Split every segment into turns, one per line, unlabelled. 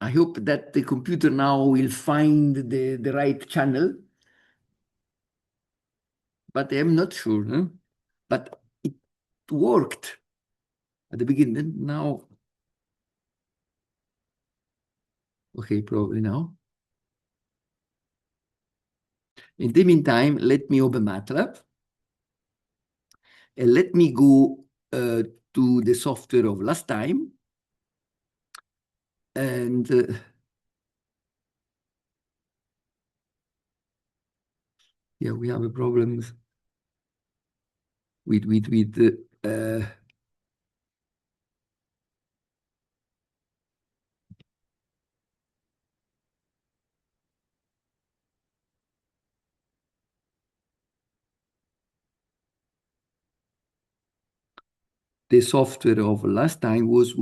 I hope that the computer now will find the right channel, but I'm not sure. No? But it worked at the beginning. Now, okay, probably now. In the meantime, let me open MATLAB and let me go to the software of last time. And yeah, we have a problem with the software of last time was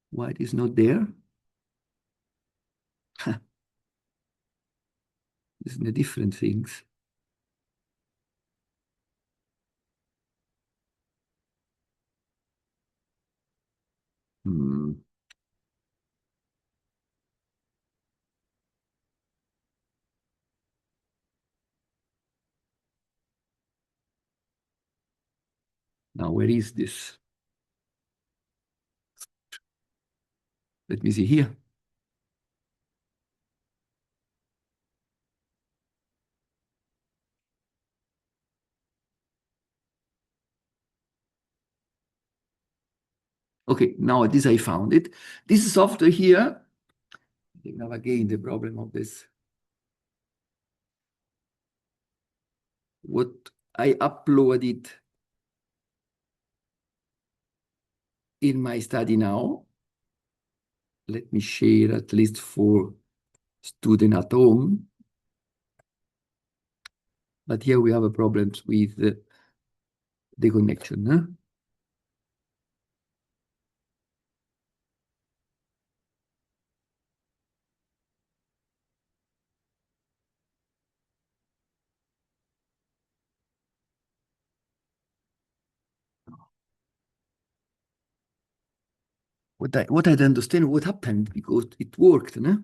why it is not there? Isn't it different things? Hmm. Now, where is this? Let me see here. Okay, now this I found it. This software here, I have again the problem of this. What I uploaded in my study now. Let me share at least for student at home. But here we have a problem with the connection. Huh? What I don't understand what happened because it worked, no?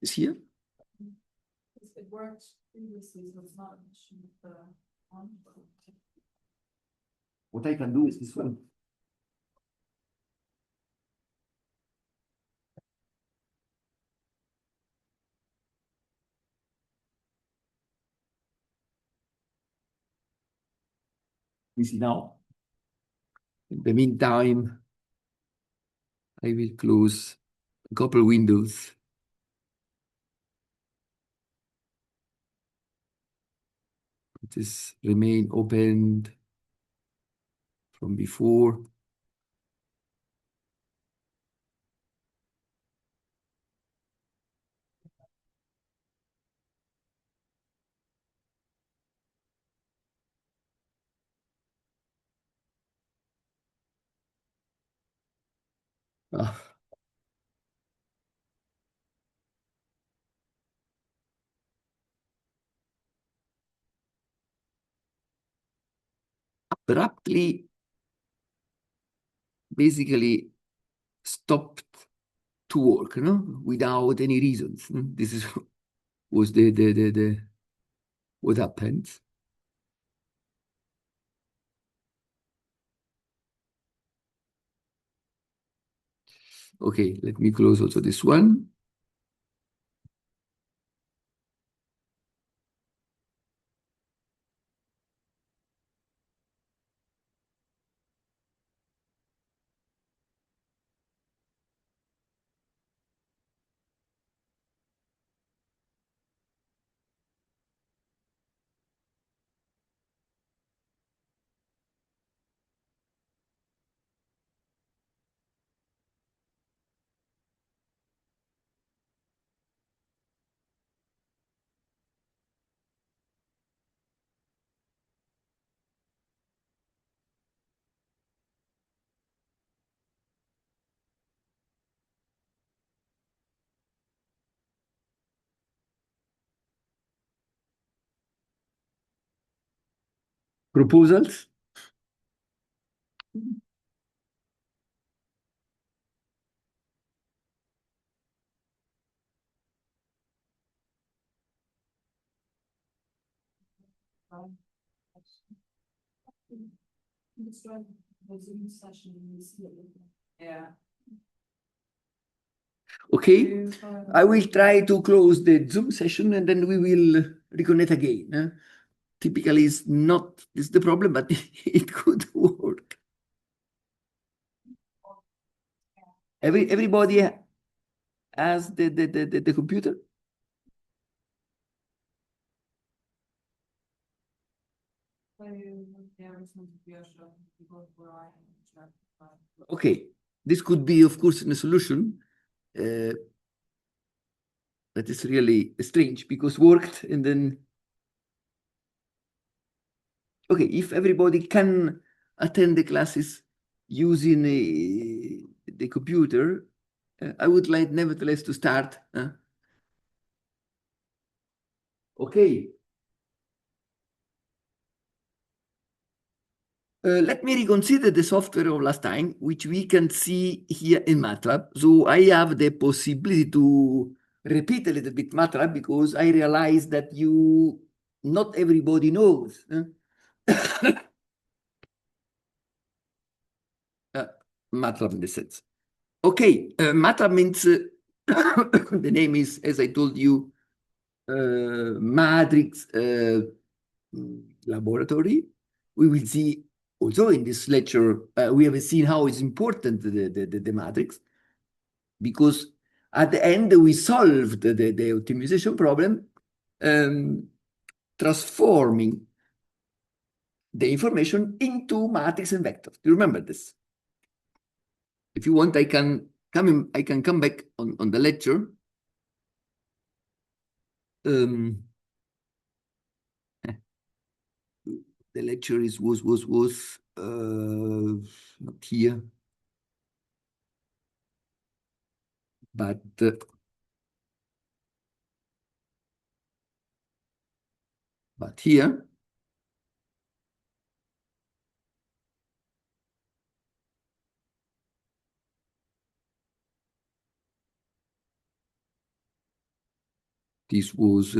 Is here? It worked previously, so it's not an issue with the on. What I can do is this one. You see now. In the meantime, I will close a couple windows. This remain opened from before. Ah, abruptly, basically stopped to work, no, without any reasons. No? This is was the what happened. Okay, let me close also this one. Proposals?
Yeah.
Okay, I will try to close the Zoom session and then we will reconnect again. Typically, it's not this the problem, but it could work. Everybody has the computer? Okay, this could be, of course, a solution. That is really strange because worked and then. Okay, if everybody can attend the classes using the computer, I would like nevertheless to start. Okay. Let me reconsider the software of last time, which we can see here in MATLAB. So I have the possibility to repeat a little bit MATLAB because I realize that not everybody knows. MATLAB in the sense. Okay, MATLAB means the name is, as I told you, Matrix Laboratory. We will see also in this lecture, we have seen how it's important the matrix, because at the end we solved the optimization problem, transforming the information into matrix and vectors. Do you remember this? If you want, I can come back on the lecture. The lecture was not here, but here. This was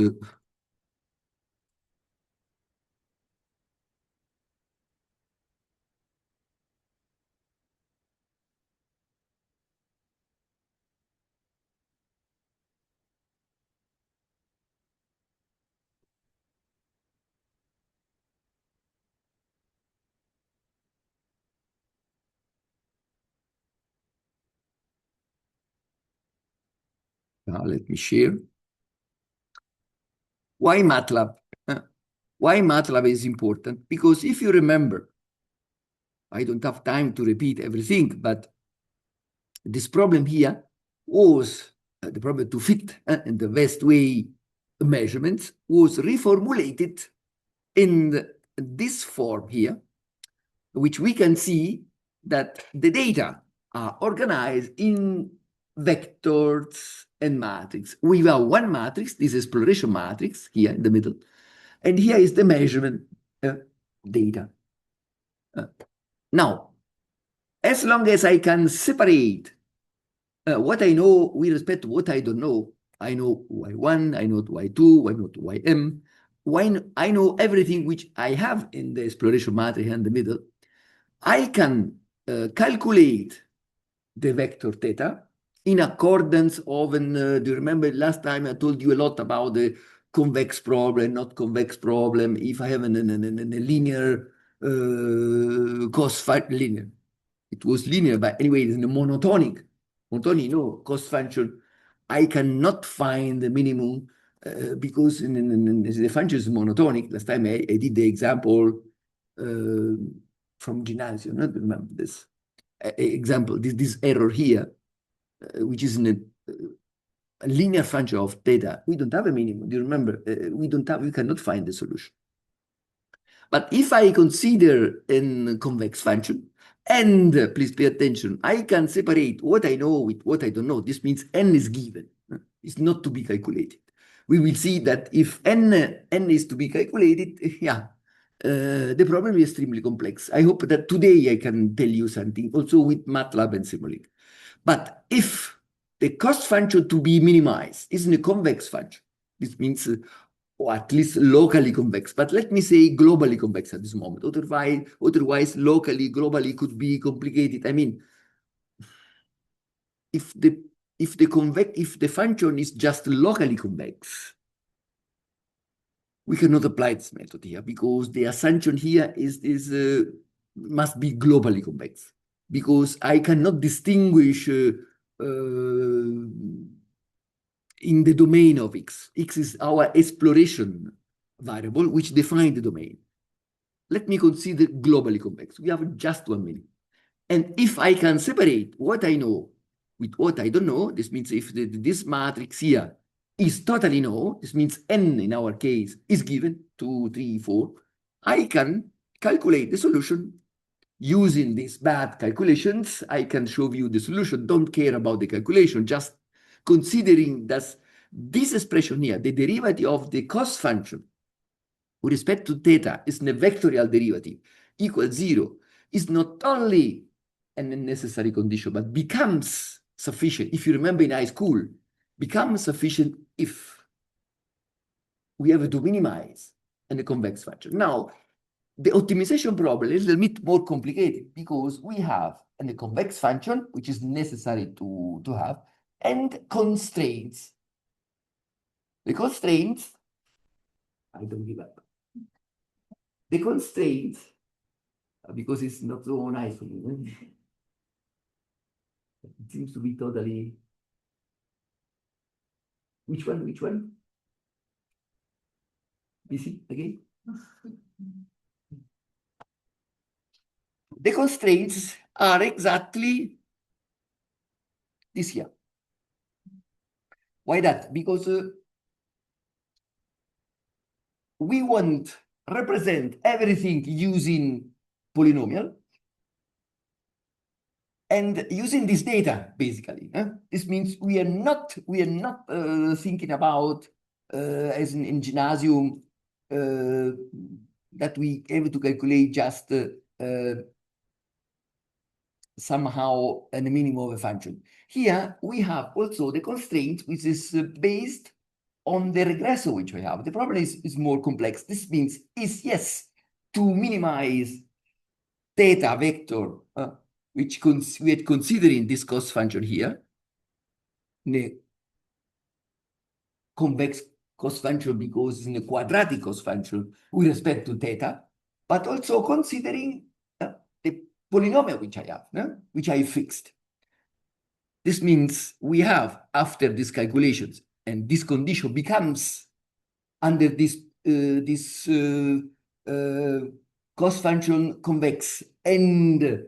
let me share. Why MATLAB? Why MATLAB is important? Because if you remember, I don't have time to repeat everything, but this problem here was the problem to fit in the best way measurements was reformulated in this form here, which we can see that the data are organized in vectors and matrix. We have one matrix, this exploration matrix here in the middle, and here is the measurement data. Now, as long as I can separate what I know with respect to what I don't know, I know y1, I know y2, I know ym, I know everything which I have in the exploration matrix in the middle, I can calculate the vector theta in accordance of, do you remember last time I told you a lot about the convex problem, not convex problem, if I have a linear cos linear. It was linear, but anyway, it's in the monotonic, no, cost function. I cannot find the minimum because the function is monotonic. Last time I did the example from Gymnasium, not remember this example, this error here, which is in a linear function of theta. We don't have a minimum. Do you remember? We cannot find the solution. But if I consider a convex function, and please pay attention, I can separate what I know with what I don't know. This means n is given. It's not to be calculated. We will see that if n is to be calculated, yeah, the problem is extremely complex. I hope that today I can tell you something also with MATLAB and Simulink. But if the cost function to be minimized is a convex function, this means, or at least locally convex, but let me say globally convex at this moment. Otherwise, locally, globally could be complicated. I mean, if the function is just locally convex, we cannot apply this method here because the assumption here must be globally convex, because I cannot distinguish in the domain of X. X is our exploration variable, which defines the domain. Let me consider globally convex. We have just 1 minute. And if I can separate what I know with what I don't know, this means if this matrix here is totally known, this means n in our case is given 2, 3, 4, I can calculate the solution using these bad calculations. I can show you the solution. Don't care about the calculation, just considering that this expression here, the derivative of the cost function with respect to theta is a vectorial derivative equals 0, is not only a necessary condition, but becomes sufficient. If you remember in high school, becomes sufficient if we have to minimize a convex function. Now, the optimization problem is a little bit more complicated because we have a convex function, which is necessary to have, and constraints. The constraints, I don't give up. The constraints, because it's not so nice for me. It seems to be totally. Which one? Which one? You see again? The constraints are exactly this here. Why that? Because we want represent everything using polynomial and using this data basically. This means we are not thinking about as in gymnasium that we able to calculate just somehow a minimum of a function. Here we have also the constraint which is based on the regressor which we have. The problem is more complex. This means is yes to minimize theta vector, which we are considering this cost function here, the convex cost function because it's a quadratic cost function with respect to theta, but also considering the polynomial which I have, which I fixed. This means we have, after these calculations, and this condition becomes under this cost function convex, and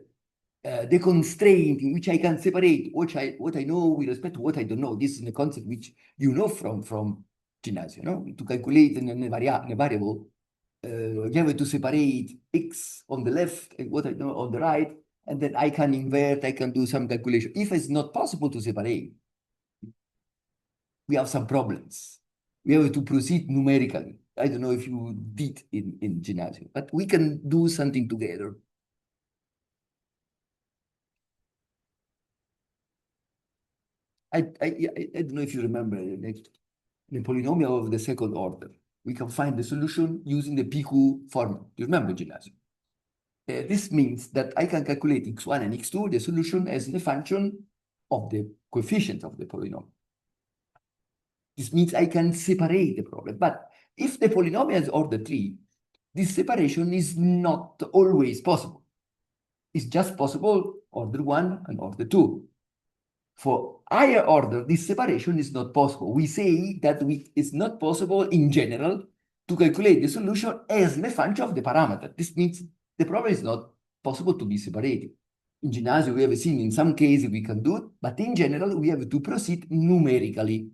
the constraint in which I can separate what I know with respect to what I don't know. This is a concept which you know from gymnasium, no? To calculate a variable, you have to separate x on the left and what I know on the right, and then I can invert, I can do some calculation. If it's not possible to separate, we have some problems. We have to proceed numerically. I don't know if you did in gymnasium, but we can do something together. I don't know if you remember the polynomial of the second order. We can find the solution using the PQ formula. Do you remember, gymnasium? This means that I can calculate x1 and x2, the solution as the function of the coefficient of the polynomial. This means I can separate the problem. But if the polynomial is order 3, this separation is not always possible. It's just possible order 1 and order 2. For higher order, this separation is not possible. We say that it's not possible in general to calculate the solution as a function of the parameter. This means the problem is not possible to be separated. In gymnasium, we have seen in some cases we can do it, but in general, we have to proceed numerically.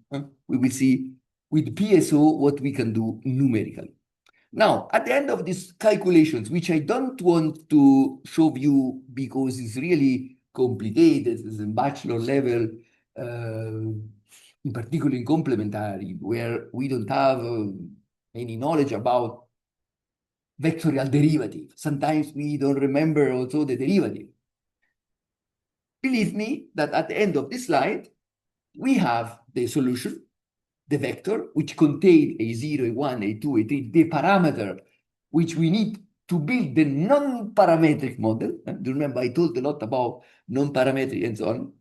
We will see with PSO what we can do numerically. Now, at the end of these calculations, which I don't want to show you because it's really complicated, it's in bachelor level, in particular in complementary, where we don't have any knowledge about vectorial derivative. Sometimes we don't remember also the derivative. Believe me that at the end of this slide, we have the solution, the vector, which contain a0, a1, a2, a3, the parameter, which we need to build the non-parametric model. Do you remember I told a lot about non-parametric and so on,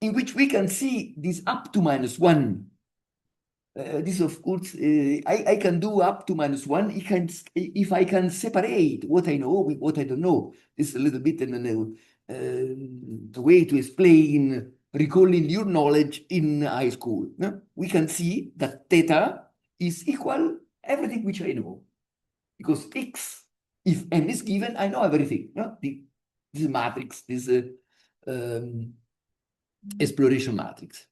in which we can see this up to -1. This, of course, I can do up to -1 if I can separate what I know with what I don't know. This is a little bit a way to explain recalling your knowledge in high school. No? We can see that theta is equal everything which I know. Because x, if n is given, I know everything. No? This matrix, this exploration matrix.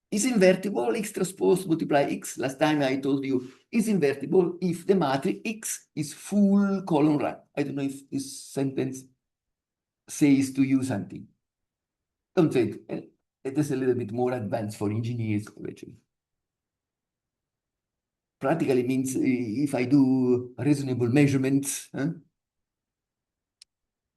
Is invertible, x transpose multiply x. Last time I told you is invertible if the matrix x is full column rank. I don't know if this sentence says to you something. Don't say it. It is a little bit more advanced for engineers, actually. Practically means if I do reasonable measurements,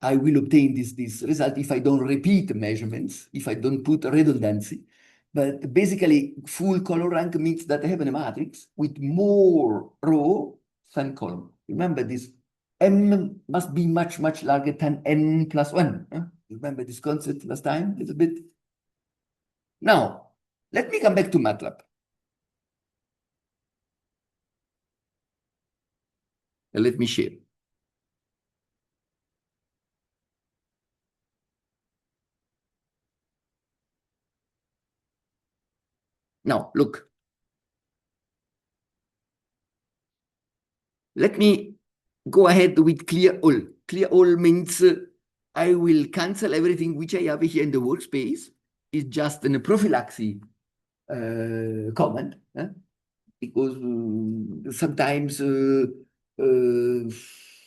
I will obtain this result if I don't repeat measurements, if I don't put redundancy. But basically, full column rank means that I have a matrix with more row than column. Remember this, M must be much, much larger than N plus 1. Remember this concept last time a little bit? Now, let me come back to MATLAB. And let me share. Now, look. Let me go ahead with clear all. Clear all means I will cancel everything which I have here in the workspace. It's just a prophylaxis command, because sometimes,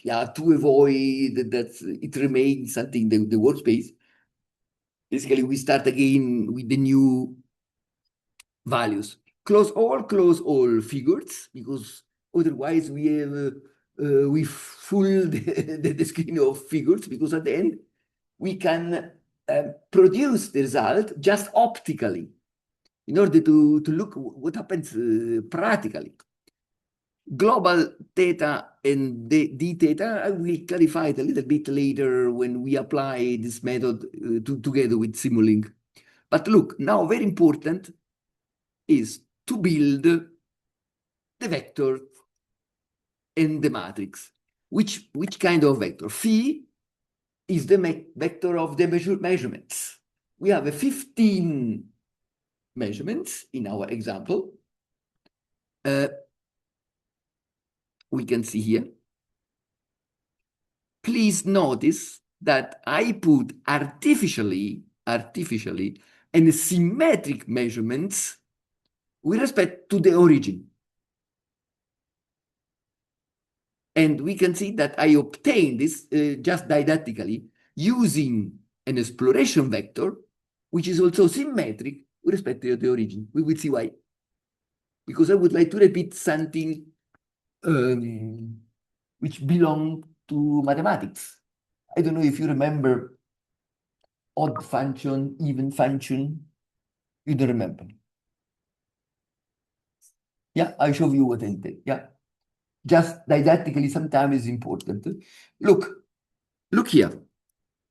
yeah, to avoid that it remains something the workspace. Basically, we start again with the new values. Close all figures, because otherwise we have we fool the screen of figures, because at the end we can produce the result just optically in order to look what happens practically. Global theta and d theta, I will clarify it a little bit later when we apply this method together with Simulink. But look, now very important is to build the vector and the matrix. Which kind of vector? Phi is the vector of the measurements. We have 15 measurements in our example. We can see here. Please notice that I put artificially and symmetric measurements with respect to the origin. And we can see that I obtained this just didactically using an exploration vector, which is also symmetric with respect to the origin. We will see why. Because I would like to repeat something which belong to mathematics. I don't know if you remember odd function, even function. You don't remember. Yeah, I show you what I did. Yeah. Just didactically sometimes is important. Look here.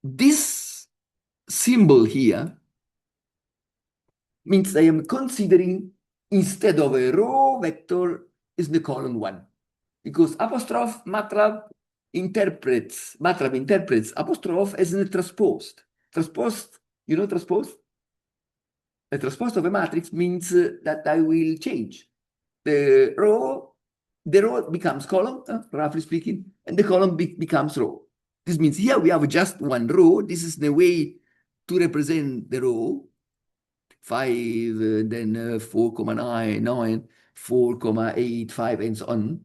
This symbol here means I am considering instead of a row vector is the column 1. Because apostrophe MATLAB interprets apostrophe as a transposed. Transposed, you know transposed? A transpose of a matrix means that I will change the row becomes column, roughly speaking, and the column becomes row. This means here we have just one row. This is the way to represent the row. 5, then 4,9, 4,85, and so on.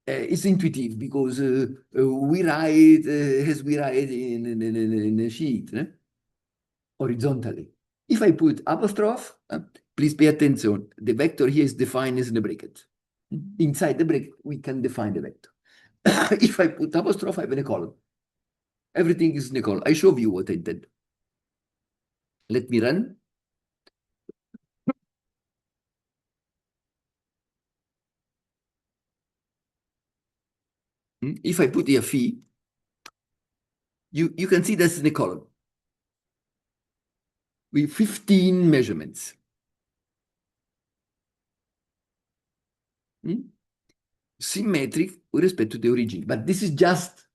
It's intuitive because we write as we write in a sheet, horizontally. If I put apostrophe, please pay attention. The vector here is defined as in the bracket. Inside the bracket, we can define the vector. If I put apostrophe, I have a column. Everything is in a column. I show you what I did. Let me run. If I put here phi, you can see that's in a column with 15 measurements. Symmetric with respect to the origin. But this is just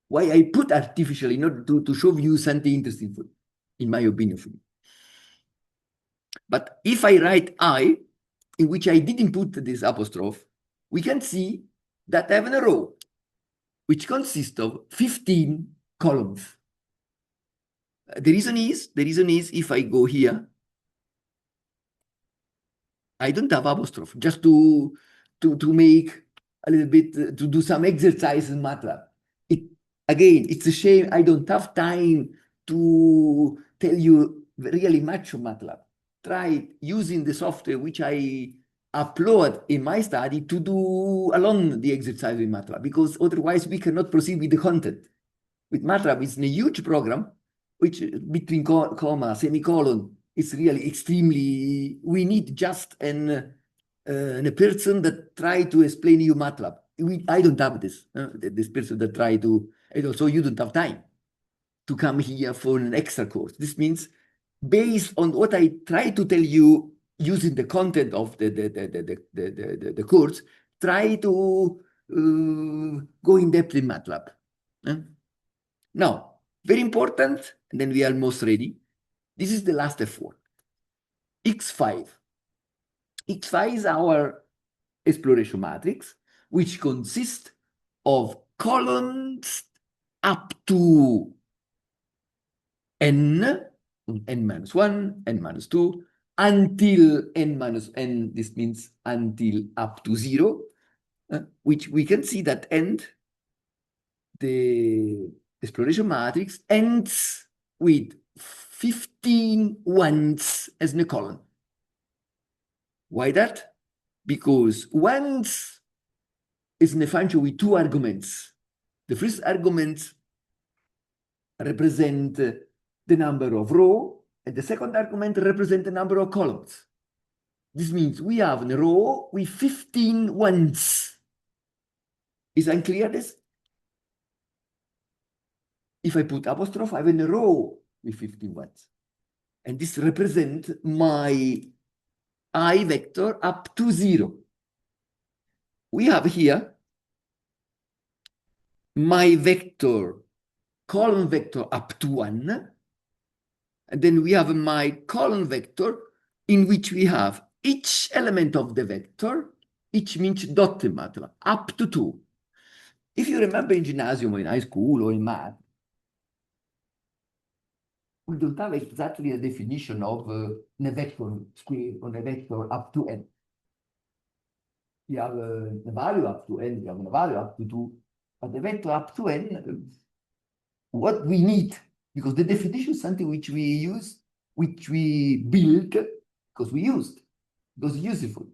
why I put artificially in order to show you something interesting, in my opinion. But if I write I, in which I didn't put this apostrophe, we can see that I have a row which consists of 15 columns. The reason is if I go here, I don't have apostrophe, just to make a little bit, to do some exercise in MATLAB. Again, it's a shame I don't have time to tell you really much of MATLAB. Try using the software which I upload in my study to do alone the exercise with MATLAB, because otherwise we cannot proceed with the content. With MATLAB, it's a huge program, which between comma, semicolon, it's really extremely, we need just a person that try to explain you MATLAB. I don't have this person that try to, and also you don't have time to come here for an extra course. This means based on what I try to tell you using the content of the course, try to go in depth in MATLAB. Now, very important, and then we are almost ready. This is the last F4. X5. X5 is our exploration matrix, which consists of columns up to n minus 1, n minus 2, until n minus n, this means until up to 0, which we can see that the exploration matrix ends with 15 ones as in a column. Why that? Because ones is in a function with two arguments. The first argument represent the number of rows, and the second argument represent the number of columns. This means we have a row with 15 ones. Is unclear this? If I put apostrophe, I have a row with 15 ones. And this represents my I vector up to 0. We have here my vector, column vector up to 1. And then we have my column vector in which we have each element of the vector, each means dot in MATLAB, up to 2. If you remember in gymnasium or in high school or in math, we don't have exactly a definition of a vector square or a vector up to n. We have a value up to n, we have a value up to 2, but the vector up to n, what we need, because the definition is something which we use, which we build, because we used, because it's useful.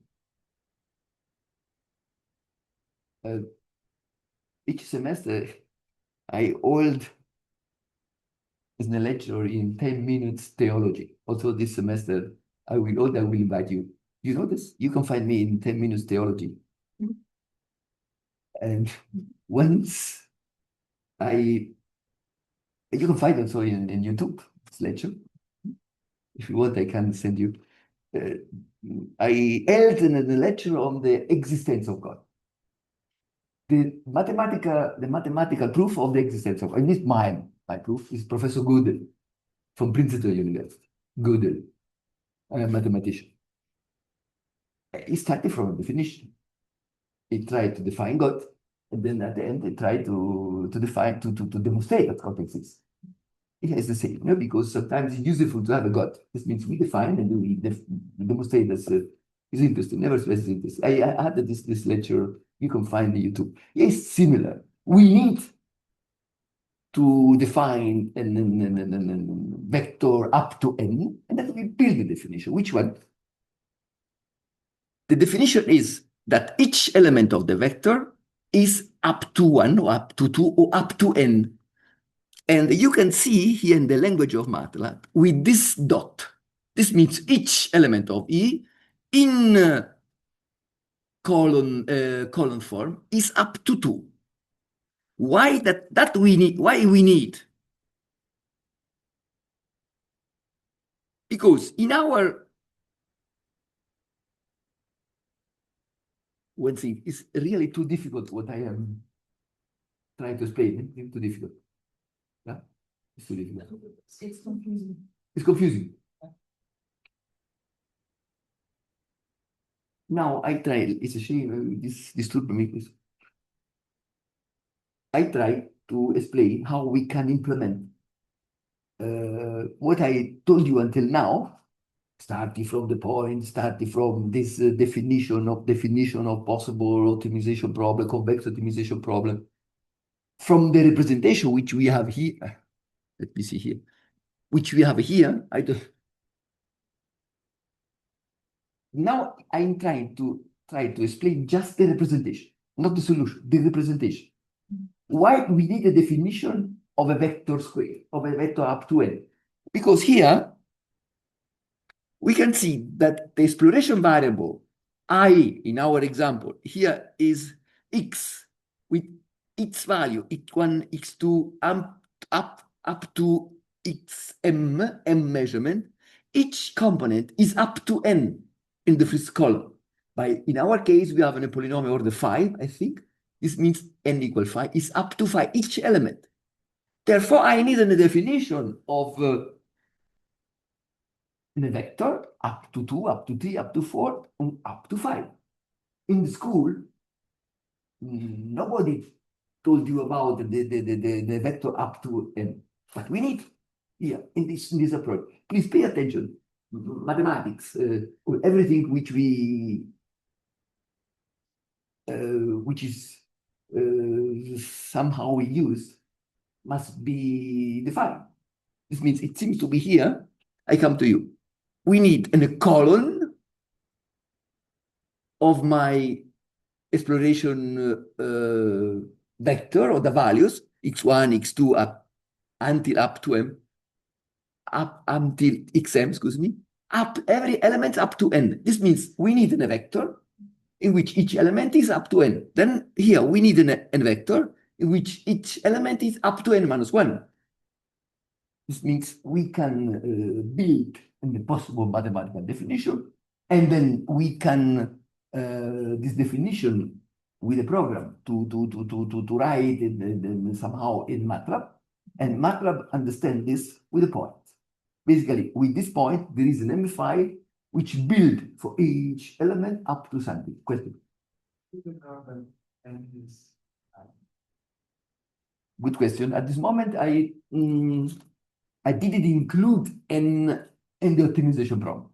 Each semester, I hold as a lecture in 10 minutes theology. Also this semester, I will invite you. You know this? You can find me in 10 minutes theology. And once you can find also in YouTube, this lecture. If you want, I can send you. I held a lecture on the existence of God. The mathematical proof of the existence of God. And this my proof is Professor Gödel from Princeton University. Gödel, a mathematician. He started from a definition. He tried to define God, and then at the end he tried to demonstrate that God exists. It has the same, because sometimes it's useful to have a God. This means we define and we demonstrate this. It's interesting. Nevertheless, it's interesting. I had this lecture. You can find the YouTube. It's similar. We need to define a vector up to n, and then we build the definition. Which one? The definition is that each element of the vector is up to 1 or up to 2 or up to n. And you can see here in the language of MATLAB with this dot. This means each element of E in column form is up to 2. Why that we need? Why we need? Because in our one thing is really too difficult what I am trying to explain. It's too difficult. Yeah, it's too difficult.
It's confusing.
It's confusing. Now I try. It's a shame. This disturbs me. Please. I try to explain how we can implement what I told you until now, starting from the point, starting from this definition of possible optimization problem, convex optimization problem, from the representation which we have here. Let me see here, which we have here. Now I'm trying to explain just the representation, not the solution, the representation. Why we need a definition of a vector square, of a vector up to n? Because here we can see that the exploration variable I in our example here is x with its value x1, x2, up to xm, m measurement. Each component is up to n in the first column. In our case, we have a polynomial order 5, I think. This means n equal 5 is up to 5, each element. Therefore, I need a definition of a vector up to 2, up to 3, up to 4, and up to 5. In the school, nobody told you about the vector up to n, but we need here in this approach. Please pay attention. Mathematics, everything which is somehow we use must be defined. This means it seems to be here. I come to you. We need a column of my exploration vector or the values x1, x2 up until up to m, up until xm, excuse me, up every element up to n. This means we need a vector in which each element is up to n. Then here we need a vector in which each element is up to n minus 1. This means we can build a possible mathematical definition, and then we can this definition with a program to write it somehow in MATLAB, and MATLAB understand this with a point. Basically, with this point, there is an M file which build for each element up to something. Question? Good question. At this moment, I didn't include in the optimization problem.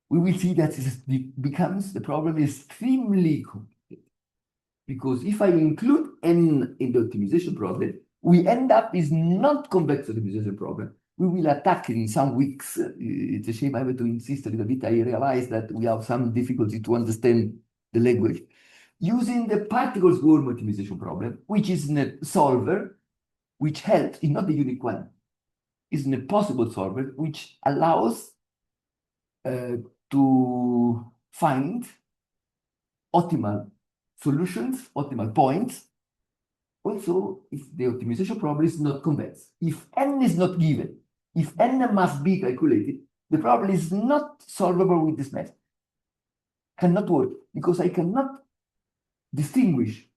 We will see that the problem is extremely complicated. Because if I include n in the optimization problem, we end up is not convex optimization problem. We will attack in some weeks. It's a shame I have to insist a little bit. I realize that we have some difficulty to understand the language. Using the particle swarm optimization problem, which is a solver, which helps, is not the unique one, is a possible solver, which allows to find optimal solutions, optimal points. Also, if the optimization problem is not convex, if n is not given, if n must be calculated, the problem is not solvable with this method. Cannot work because I cannot distinguish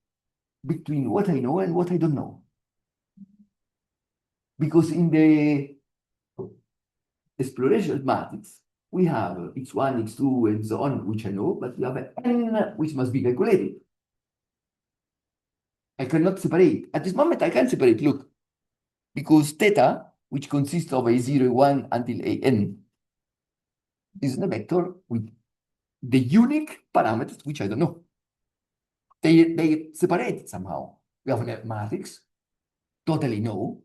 between what I know and what I don't know. Because in the exploration matrix, we have x1, x2, and so on, which I know, but we have n which must be calculated. I cannot separate. At this moment, I can separate, look, because theta, which consists of a0, a1 until an, is a vector with the unique parameters, which I don't know. They separate somehow. We have a matrix, totally no.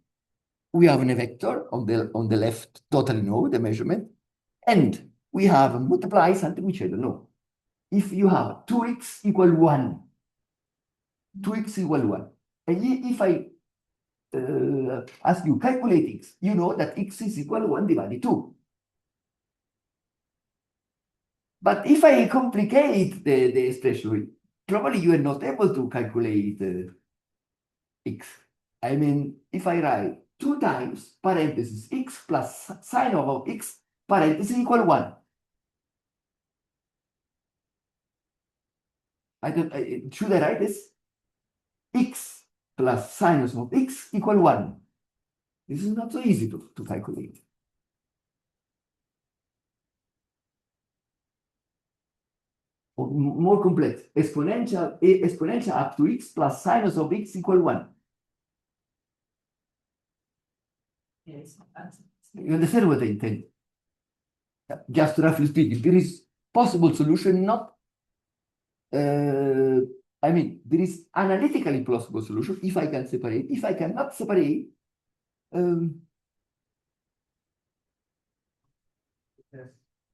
We have a vector on the left, totally no, the measurement. And we have a multiply something which I don't know. If you have 2x equal 1, 2x equal 1. And if I ask you calculate x, you know that x is equal to 1 divided 2. But if I complicate the expression, probably you are not able to calculate x. I mean, if I write 2 times parenthesis x plus sine of x parenthesis equal 1. Should I write this? X plus sinus of x equal 1. This is not so easy to calculate. Or more complex, exponential up to x plus sinus of x equal 1.
Yes.
You understand what I intend? Just roughly speaking, there is possible solution, not I mean, there is analytically plausible solution if I can separate. If I cannot separate,
Yes,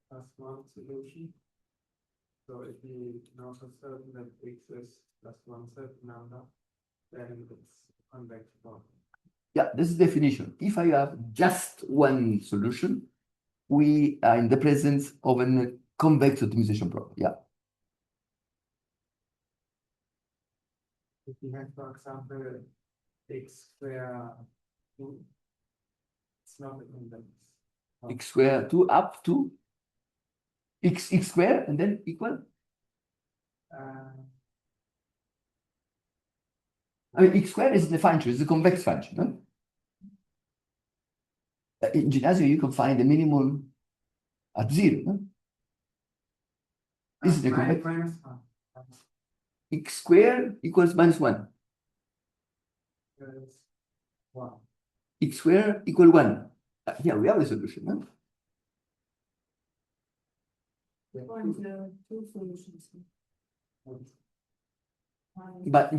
that's one solution. So if we know for certain that x is plus one certain number, then it's convex form.
yeah, this is definition. If I have just one solution, we are in the presence of a convex optimization problem. Yeah.
If we have, for example, x square 2, it's not a convex.
X square 2 up to x square and then equal. I mean, x square is the function, it's a convex function. No? In Gymnasium, you can find the minimum at 0. No? This is the convex.
Minus 1.
X square equals minus 1.
Is 1.
X square equal 1. Here we have a solution. No?
Two solutions.
But I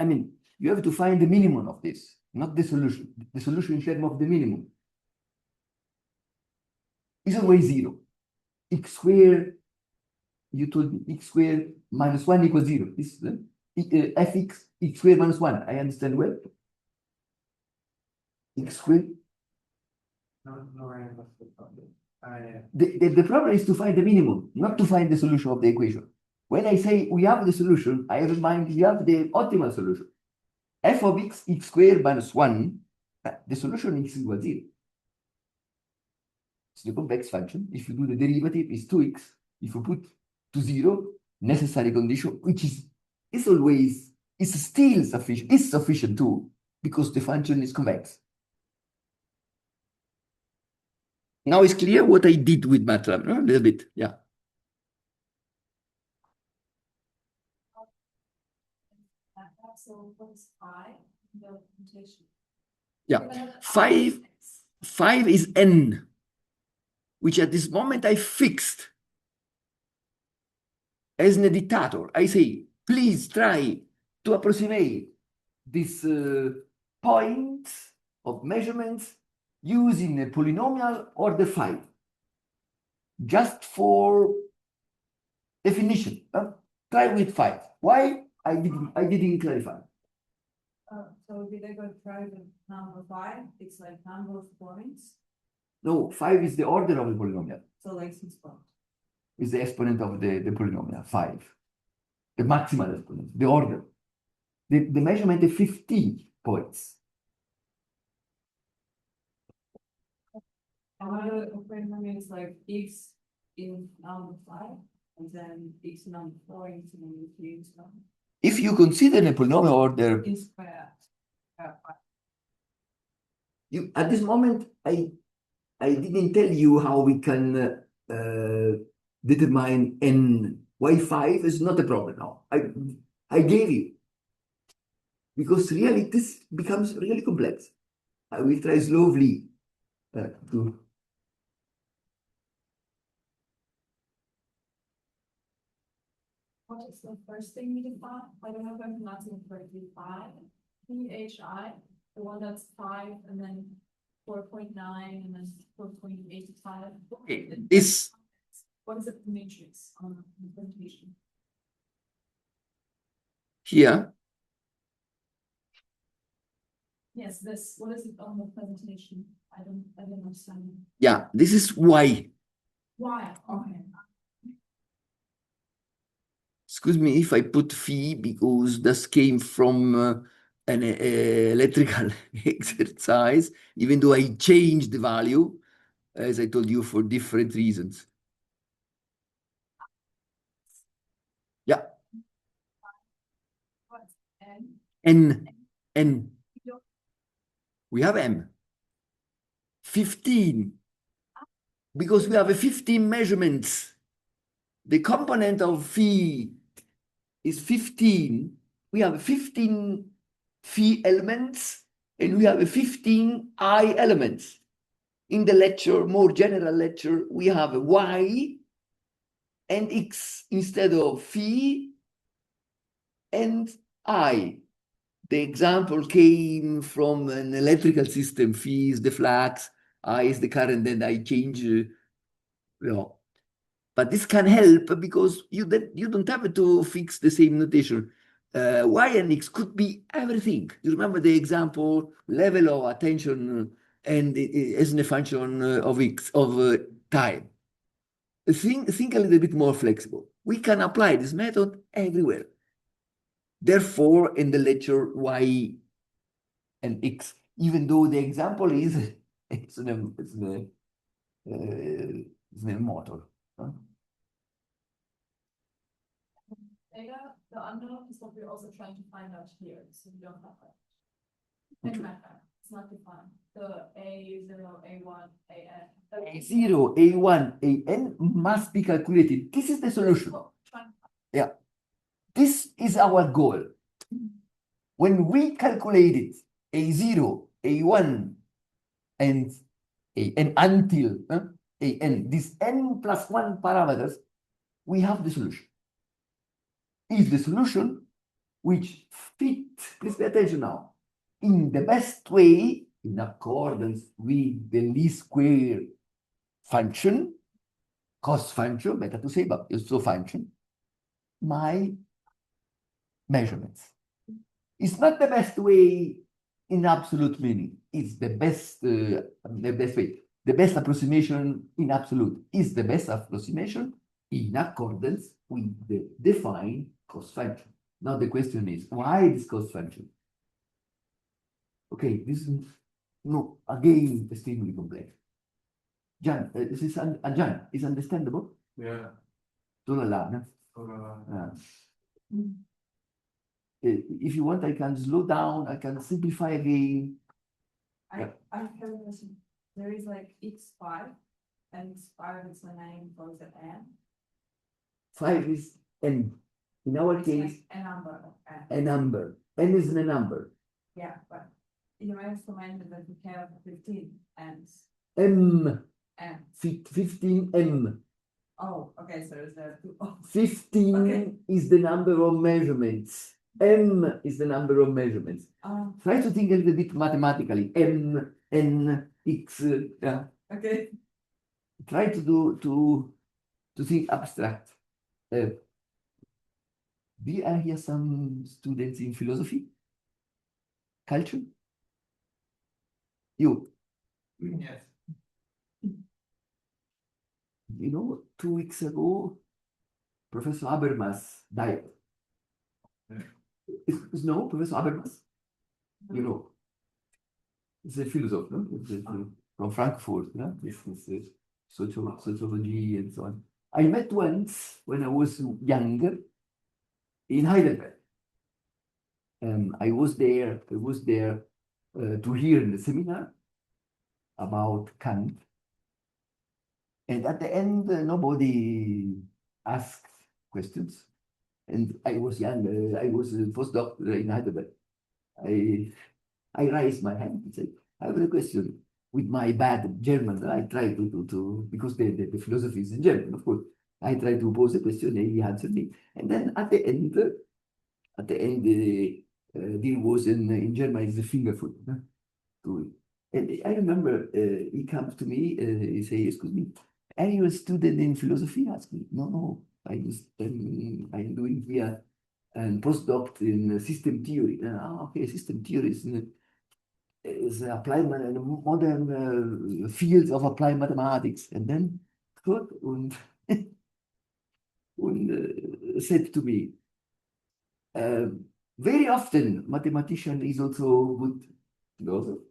mean, you have to find the minimum of this, not the solution. The solution in terms of the minimum is always 0. X square, you told me x square minus 1 equals 0. This is fx x square minus 1. I understand well. X square.
No, I understood the problem.
The problem is to find the minimum, not to find the solution of the equation. When I say we have the solution, I have in mind we have the optimal solution. F of x squared minus 1, the solution is equal to 0. It's the convex function. If you do the derivative, it's 2x. If you put to 0, necessary condition, which is still sufficient, is sufficient too, because the function is convex. Now it's clear what I did with MATLAB, no? A little bit, yeah.
So what is 5 in the notation?
Yeah, 5 is n, which at this moment I fixed as an dictator. I say, please try to approximate this point of measurements using a polynomial or the 5, just for definition. Try with 5. Why? I didn't clarify.
So did I go try with number 5? It's like number of points.
No, 5 is the order of the polynomial.
So like 6 points.
Is the exponent of the polynomial, 5. The maximal exponent, the order. The measurement is 50 points.
Another polynomial is like x in number 5, and then x number 4 into number 3 is number.
If you consider a polynomial order,
In square.
at this moment, I didn't tell you how we can determine n. Why 5 is not a problem now. I gave you. Because really, this becomes really complex. I will try slowly to.
What is the first thing you define? I don't know if I'm pronouncing it correctly. PHI, the one that's 5 and then 4.9 and then 4.85.
Okay.
What is the matrix on the presentation?
here.
Yes, this, what is it on the presentation? I don't understand.
Yeah, this is y.
Why? Okay.
Excuse me if I put phi because this came from an electrical exercise, even though I changed the value, as I told you, for different reasons. Yeah.
What's N?
N. We have M. 15. Because we have a 15 measurements. The component of phi is 15. We have 15 phi elements and we have a 15 I elements. In the lecture, more general lecture, we have a Y and X instead of phi and I. The example came from an electrical system. Phi is the flux, I is the current, and I change. But this can help because you don't have to fix the same notation. Y and X could be everything. You remember the example level of attention and as a function of X of time. Think a little bit more flexible. We can apply this method everywhere. Therefore, in the lecture Y and X, even though the example is it's a motor. Huh?
Data, the unknown is what we're also trying to find out here, so we don't have that. In matter, it's not defined. The A0, A1, AN.
A0, A1, AN must be calculated. This is the solution. Yeah. This is our goal. When we calculated A0, A1, and AN until AN, these N plus 1 parameters, we have the solution. Is the solution which fit, please pay attention now, in the best way, in accordance with the least square function, cost function, better to say, but also function, my measurements. It's not the best way in absolute meaning. It's the best way. The best approximation in absolute is the best approximation in accordance with the defined cost function. Now the question is, why this cost function? Okay, this is no again extremely complex. Gian, this is Gian, is understandable?
Yeah.
If you want, I can slow down, I can simplify again.
I have a question. There is like X5, and X5 is the name for the N.
5 is N. In our
It's
case,
like a number of N.
a number. N is a number.
Yeah, but you have to mind that we have 15 N's.
M.
N.
15 M.
Oh, okay, so is there two?
15
Okay.
is the number of measurements. M is the number of measurements. Try to think a little bit mathematically. M, N, X. Yeah.
Okay.
Try to think abstract. Do you hear some students in philosophy? Culture? You?
Yes.
You know, 2 weeks ago, Professor Habermas died. No, Professor Habermas? You know, he's a philosopher, no? From Frankfurt, no? This is sociology and so on. I met once when I was younger in Heidelberg. I was there to hear the seminar about Kant. And at the end, nobody asked questions. And I was young, I was a postdoc in Heidelberg. I raised my hand and said, I have a question. With my bad German, I try to because the philosophy is in German, of course. I tried to pose a question and he answered me. And then at the end, there was in German is the finger food. And I remember he comes to me, he says, excuse me, are you a student in philosophy? I asked me, no, I am doing here and postdoc in system theory. Okay, system theory is applied modern fields of applied mathematics. And then good and, and said to me, very often mathematician is also good philosopher,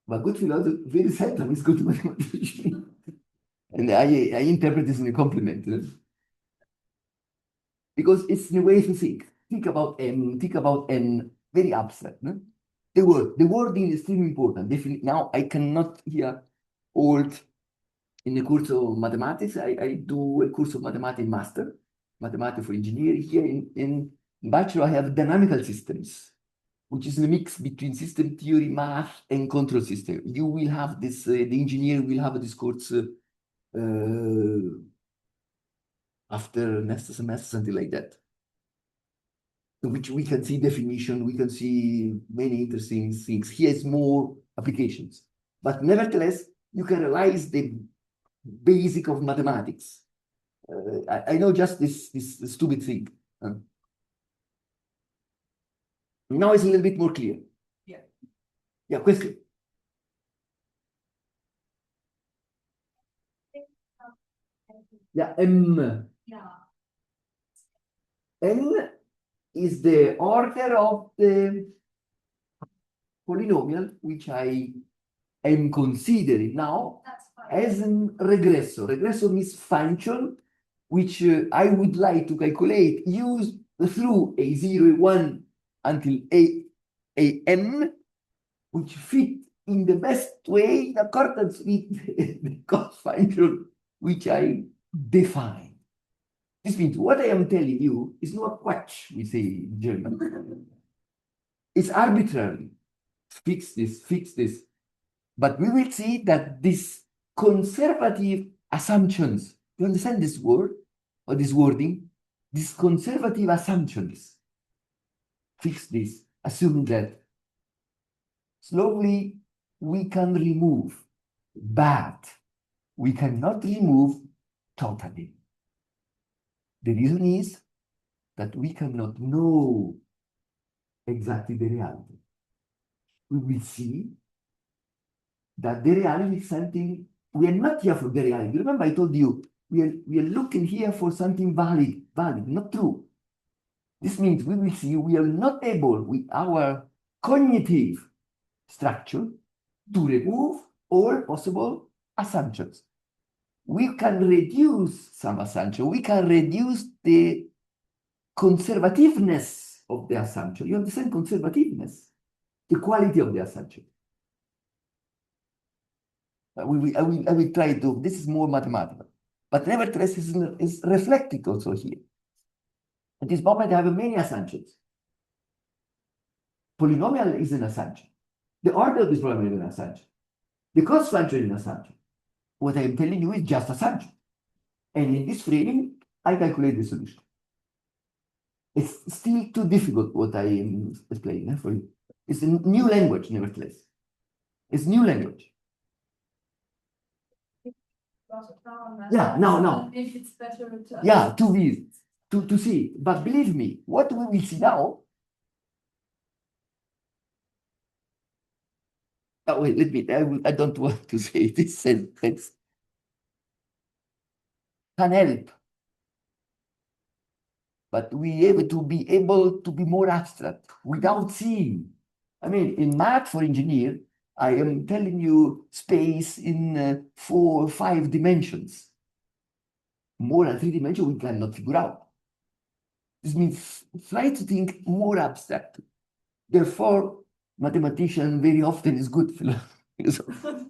but good philosopher very seldom is good mathematician. And I interpret this in a compliment. Because it's the way to think. Think about M, think about N, very abstract. No? The wording is extremely important. Definitely. Now I cannot here hold in the course of mathematics. I do a course of mathematics master, mathematics for engineering. Here in bachelor, I have dynamical systems, which is a mix between system theory, math, and control system. You will have this, the engineer will have this course after next semester, something like that. Which we can see definition, we can see many interesting things. Here is more applications. But nevertheless, you can realize the basic of mathematics. I know just this stupid thing. Now it's a little bit more clear.
Yeah.
Yeah, question. Yeah, M.
Yeah.
N is the order of the polynomial, which I am considering now
That's fine.
as a regressor. Regressor means function, which I would like to calculate use through A0, A1 until an, which fit in the best way in accordance with the cost function which I define. This means what I am telling you is not Quatsch, we say in German. It's arbitrary. Fix this, fix this. But we will see that these conservative assumptions, you understand this word or this wording? These conservative assumptions, fix this, assuming that slowly we can remove, but we cannot remove totally. The reason is that we cannot know exactly the reality. We will see that the reality is something, we are not here for the reality. Remember I told you, we are looking here for something valid, not true. This means we will see we are not able with our cognitive structure to remove all possible assumptions. We can reduce some assumption. We can reduce the conservativeness of the assumption. You understand conservativeness? The quality of the assumption. I will try to, this is more mathematical. But nevertheless, is reflected also here. At this moment, I have many assumptions. Polynomial is an assumption. The order of this polynomial is an assumption. The cost function is an assumption. What I am telling you is just assumption. And in this framing, I calculate the solution. It's still too difficult what I am explaining for you. It's a new language, nevertheless. It's new language. Yeah, no.
If it's better to.
Yeah, to see. But believe me, what we will see now. Oh, wait, let me. I don't want to say this sentence. Can help. But we have to be able to be more abstract without seeing. I mean, in math for engineer, I am telling you space in 4 or 5 dimensions. More than 3 dimensions, we cannot figure out. This means try to think more abstract. Therefore, mathematician very often is good philosopher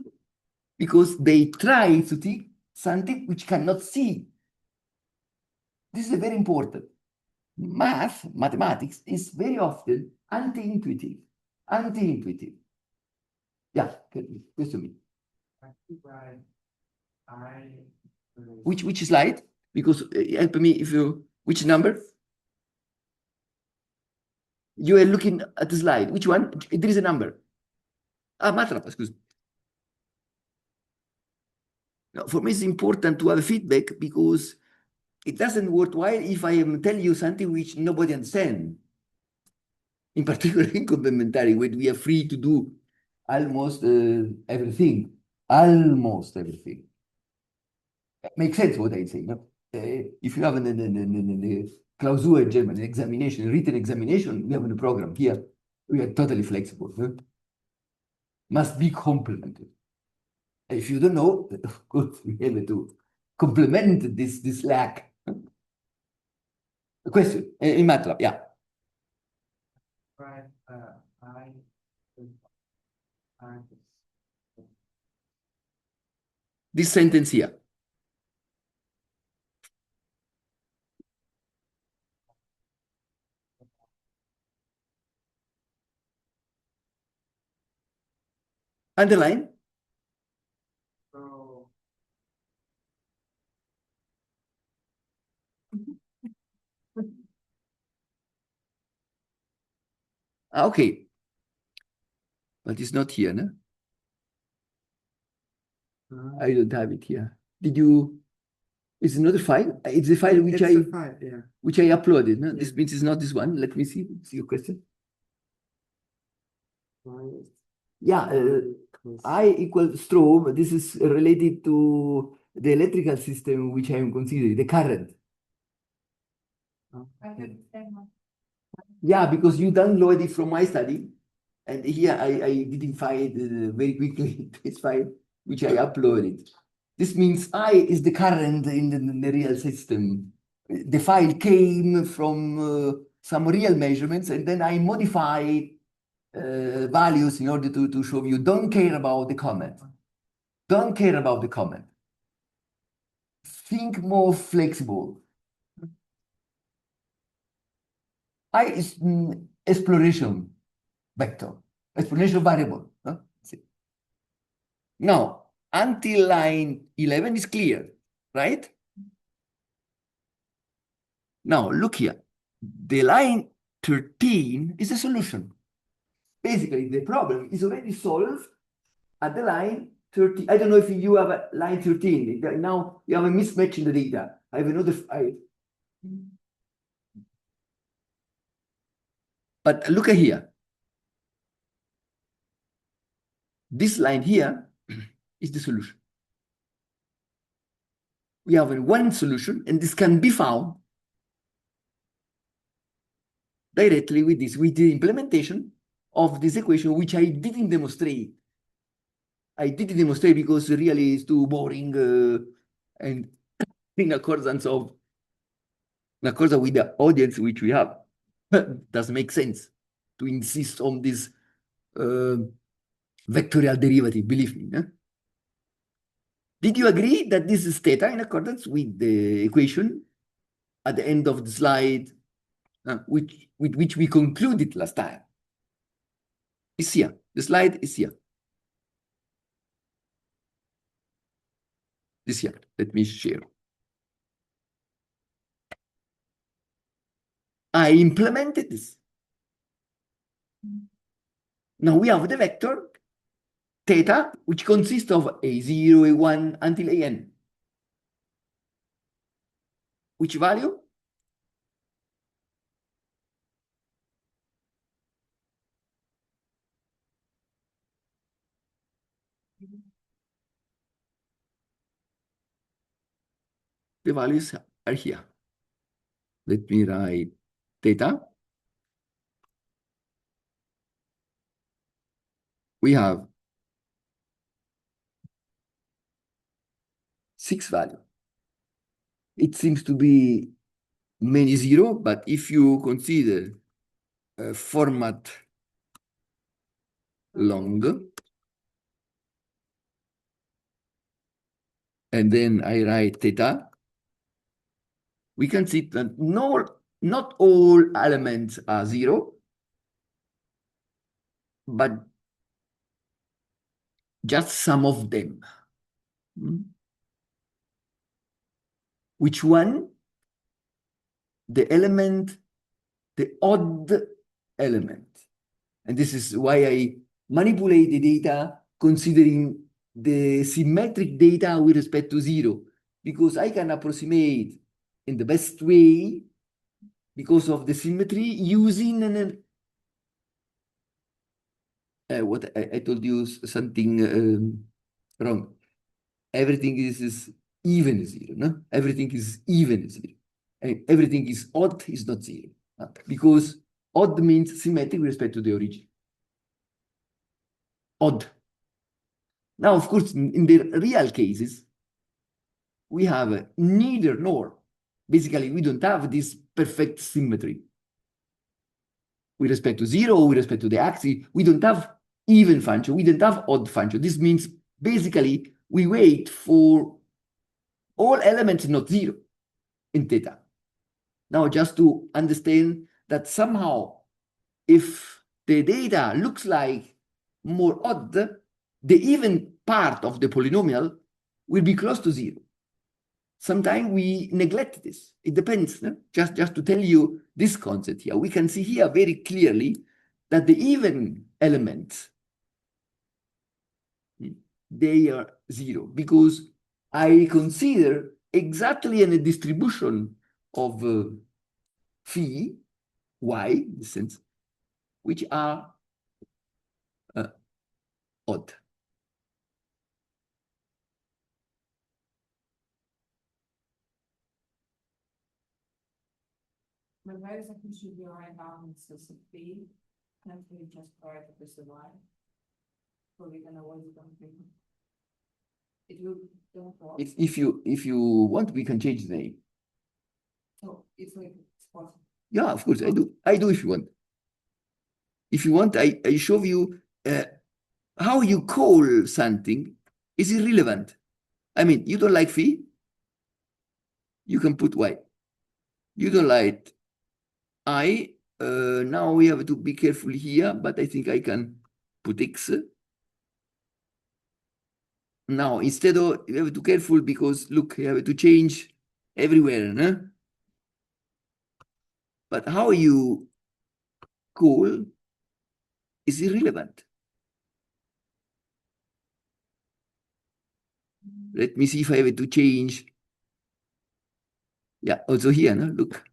because they try to think something which cannot see. This is very important. Mathematics is very often anti-intuitive. Yeah, question me. Which slide? Because help me if you, which number? You are looking at the slide. Which one? There is a number. MATLAB, excuse me. Now, for me, it's important to have feedback because it doesn't worthwhile if I am telling you something which nobody understands. In particular, in complementary, when we are free to do almost everything. Almost everything. Makes sense what I say, no? If you have a Klausur in German, an examination, a written examination, we have a program here. We are totally flexible. Huh? Must be complemented. If you don't know, of course, we have to complement this lack. A question in MATLAB, yeah.
Right,
This sentence here. Underline.
so
Okay. But it's not here, no? I don't have it here. Did you? It's another file. It's the file which
it's a file, yeah.
which I uploaded. No?
Yeah.
This means it's not this one. Let me see. See your question. Yeah, I equal strobe. This is related to the electrical system which I am considering, the current.
I could extend my.
Yeah, because you download it from my study, and here I didn't find very quickly this file which I uploaded. This means I is the current in the real system. The file came from some real measurements, and then I modify values in order to show you. Don't care about the comment. Don't care about the comment. Think more flexible. I is exploration vector, exploration variable. Huh? See. Now, until line 11 is clear, right? Now, look here. The line 13 is a solution. Basically, the problem is already solved at the line 13. I don't know if you have a line 13. Now you have a mismatch in the data. I have another. But look at here. This line here is the solution. We have one solution, and this can be found directly with this, with the implementation of this equation, which I didn't demonstrate. I didn't demonstrate because really it's too boring and in accordance with the audience which we have. Doesn't make sense to insist on this vectorial derivative, believe me. Eh? Did you agree that this is theta in accordance with the equation at the end of the slide, with which we concluded last time? It's here. The slide is here. This here. Let me share. I implemented this. Now we have the vector theta, which consists of a0, a1 until an. Which value? The values are here. Let me write theta. We have 6 values. It seems to be many zero, but if you consider a format long, and then I write theta, we can see that not all elements are zero, but just some of them. Which one? The element, the odd element. And this is why I manipulate the data considering the symmetric data with respect to zero, because I can approximate in the best way because of the symmetry using what I told you something wrong. Everything is even zero, no? Everything is even zero. And everything is odd is not zero. Because odd means symmetric with respect to the origin. Odd. Now, of course, in the real cases, we have neither nor. Basically, we don't have this perfect symmetry. With respect to zero, with respect to the axis, we don't have even function, we don't have odd function. This means basically we wait for all elements not zero in theta. Now, just to understand that somehow, if the data looks like more odd, the even part of the polynomial will be close to zero. Sometimes we neglect this. It depends. No? Just to tell you this concept here, we can see here very clearly that the even elements, they are zero because I consider exactly in a distribution of phi, y, in this sense, which are odd.
But where exactly should we write down instance of B? Can't we just write it as a line? So we can avoid it on paper. It will don't work.
If you want, we can change the name.
So it's like it's possible.
Yeah, of course, I do. I do if you want. If you want, I show you how you call something is irrelevant. I mean, you don't like phi, you can put y. You don't like I. Now we have to be careful here, but I think I can put x. Now, instead of, you have to be careful because look, you have to change everywhere. No? But how you call is irrelevant. Let me see if I have to change. Yeah, also here, no? Look.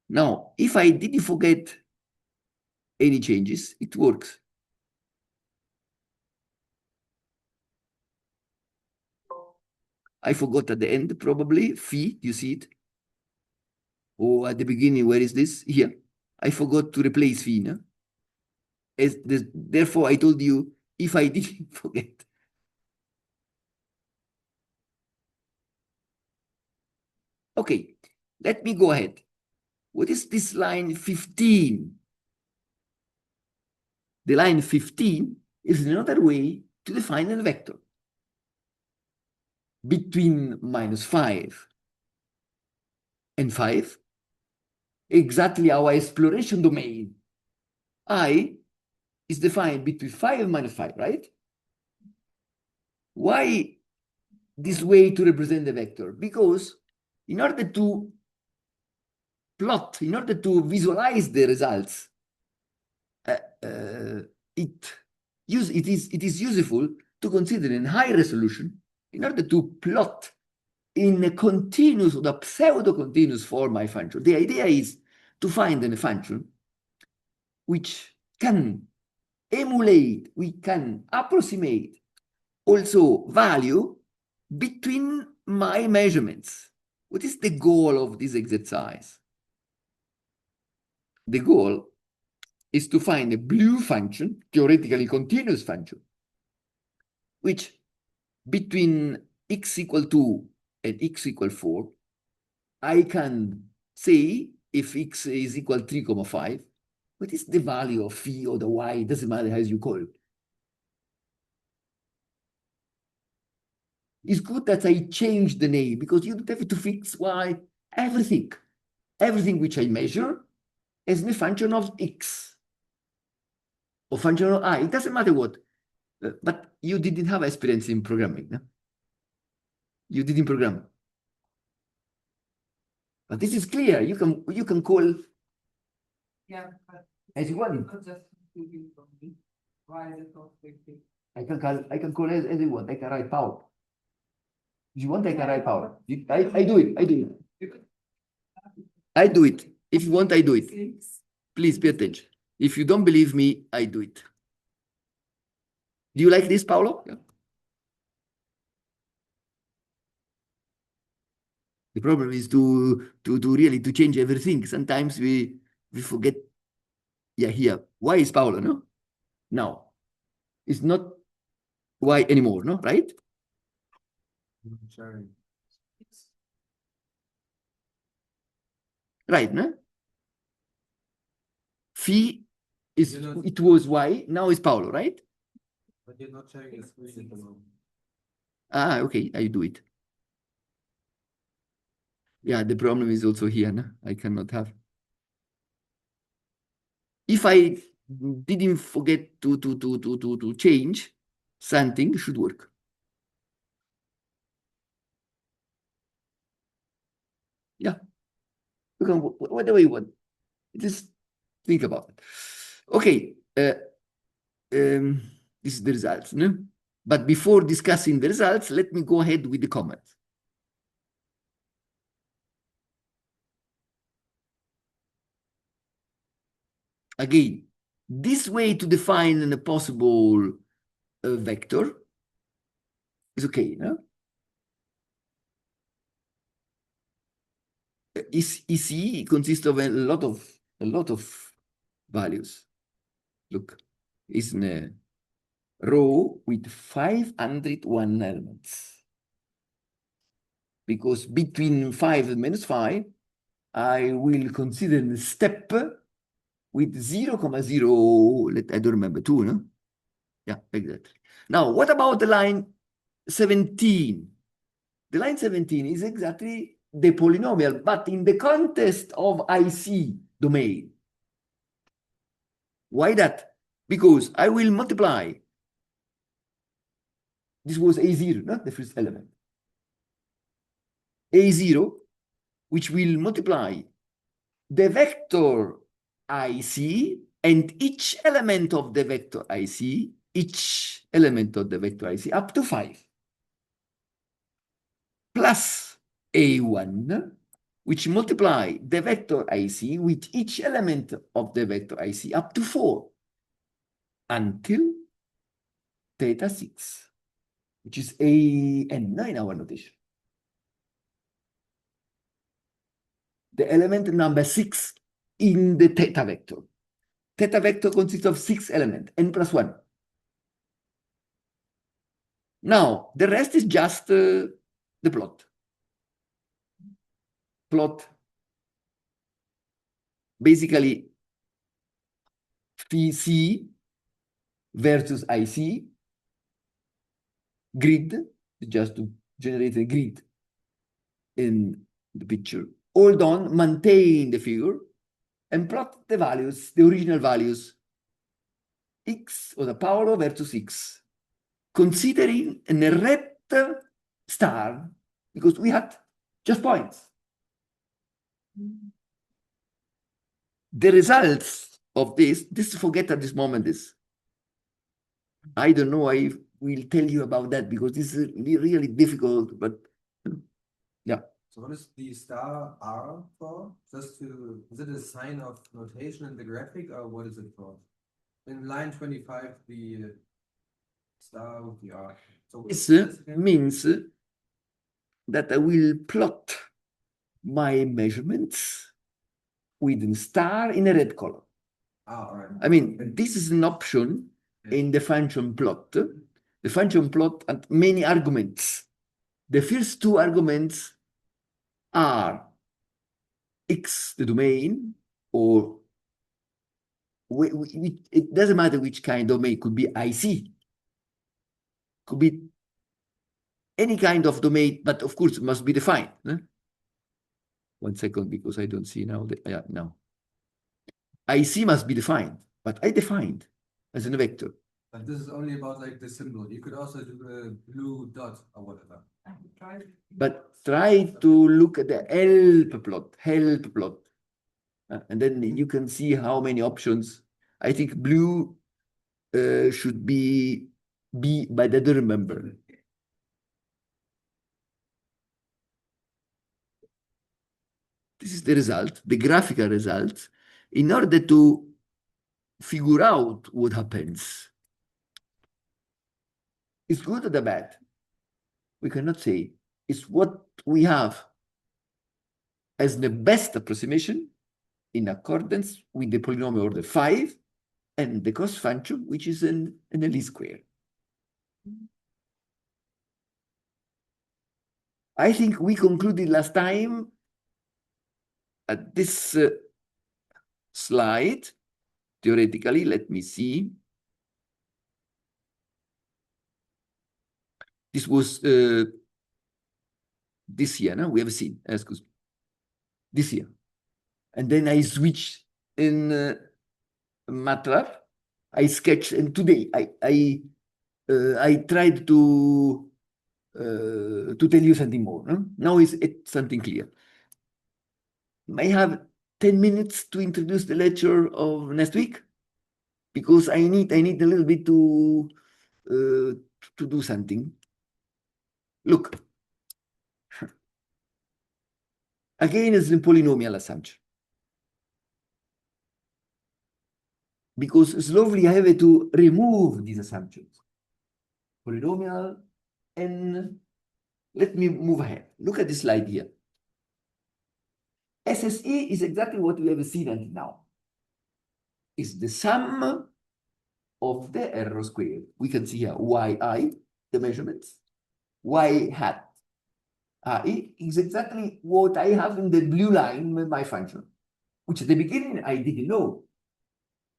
Now, if I didn't forget any changes, it works. I forgot at the end, probably, phi, you see it? Or at the beginning, where is this? Here. I forgot to replace phi, no? Therefore, I told you, if I didn't forget. Okay, let me go ahead. What is this line 15? The line 15 is another way to define a vector. Between -5 and 5, exactly our exploration domain, I, is defined between 5 and -5, right? Why this way to represent the vector? Because in order to plot, in order to visualize the results, it is useful to consider in high resolution in order to plot in a continuous or a pseudo-continuous form my function. The idea is to find a function which can emulate, we can approximate also value between my measurements. What is the goal of this exercise? The goal is to find a blue function, theoretically continuous function, which between x equal 2 and x equal 4, I can say if x is equal 3,5, what is the value of phi or the y? It doesn't matter how you call it. It's good that I changed the name because you don't have to fix y, everything which I measure is a function of x or function of I. It doesn't matter what. But you didn't have experience in programming, no? You didn't program. But this is clear. You can call
Yeah, but
as you want.
not just confusing for me. Why is it not 50?
I can call as you want. I can write power. If you want, I can write Paolo. I do it. I do it. I do it. If you want, I do it. Please pay attention. If you don't believe me, I do it. Do you like this, Paolo? Yeah. The problem is to really to change everything. Sometimes we forget. Yeah, here. Why is Paolo? No, now it's not why anymore. No, right?
Sharing.
Right? No. Phi is
You're not-
it was Y. Now it's Paolo, right?
But you're not sharing the screen at the moment.
Ah, okay. I do it. Yeah, the problem is also here. No? I cannot have. If I didn't forget to change, something should work. Yeah. You can whatever you want. Just think about it. Okay. This is the results. No? But before discussing the results, let me go ahead with the comments. Again, this way to define a possible vector is okay. No? EC consists of a lot of values. Look, it's in a row with 501 elements. Because between 5 and -5, I will consider the step with 0,0, I don't remember, 2, no? Yeah, exactly. Now, what about the line 17? The line 17 is exactly the polynomial, but in the context of IC domain. Why that? Because I will multiply. This was A0, not the first element. A0, which will multiply the vector IC and each element of the vector IC, up to 5, plus A1, which multiply the vector IC with each element of the vector IC up to 4, until theta 6, which is AN in our notation. The element number 6 in the theta vector. Theta vector consists of 6 elements, n plus 1. Now, the rest is just the plot. Plot basically C versus IC, grid, just to generate a grid in the picture. Hold on, maintain the figure, and plot the values, the original values, x or the Paolo versus x, considering a red star, because we had just points. The results of this forget at this moment this. I don't know, I will tell you about that because this is really difficult, but yeah.
So what is the star R for? Just to, is it a sign of notation in the graphic or what is it for? In line 25, the star with the R. So
This means that I will plot my measurements with a star in a red color.
Ah, all right.
I mean, this is an option in the function plot. The function plot had many arguments. The first 2 arguments are x, the domain, or it doesn't matter which kind of domain. Could be IC, could be any kind of domain, but of course it must be defined. 1 second, because I don't see now. Now IC must be defined, but I defined as a vector.
But this is only about like the symbol. You could also do a blue dot or whatever.
But try to look at the help plot. And then you can see how many options. I think blue should be B, but I don't remember. This is the result, the graphical result, in order to figure out what happens. It's good or the bad? We cannot say. It's what we have as the best approximation in accordance with the polynomial order 5 and the cost function, which is an least square. I think we concluded last time at this slide, theoretically, let me see. This was this year, no? We have seen, excuse me, this year. And then I switched in MATLAB. I sketched, and today I tried to tell you something more. No? Now it's something clear. I have 10 minutes to introduce the lecture of next week, because I need a little bit to do something. Look, again, it's a polynomial assumption. Because slowly I have to remove these assumptions. Polynomial, and let me move ahead. Look at this slide here. SSE is exactly what we have seen until now. It's the sum of the error squared. We can see here yi, the measurements, y hat I is exactly what I have in the blue line with my function, which at the beginning I didn't know.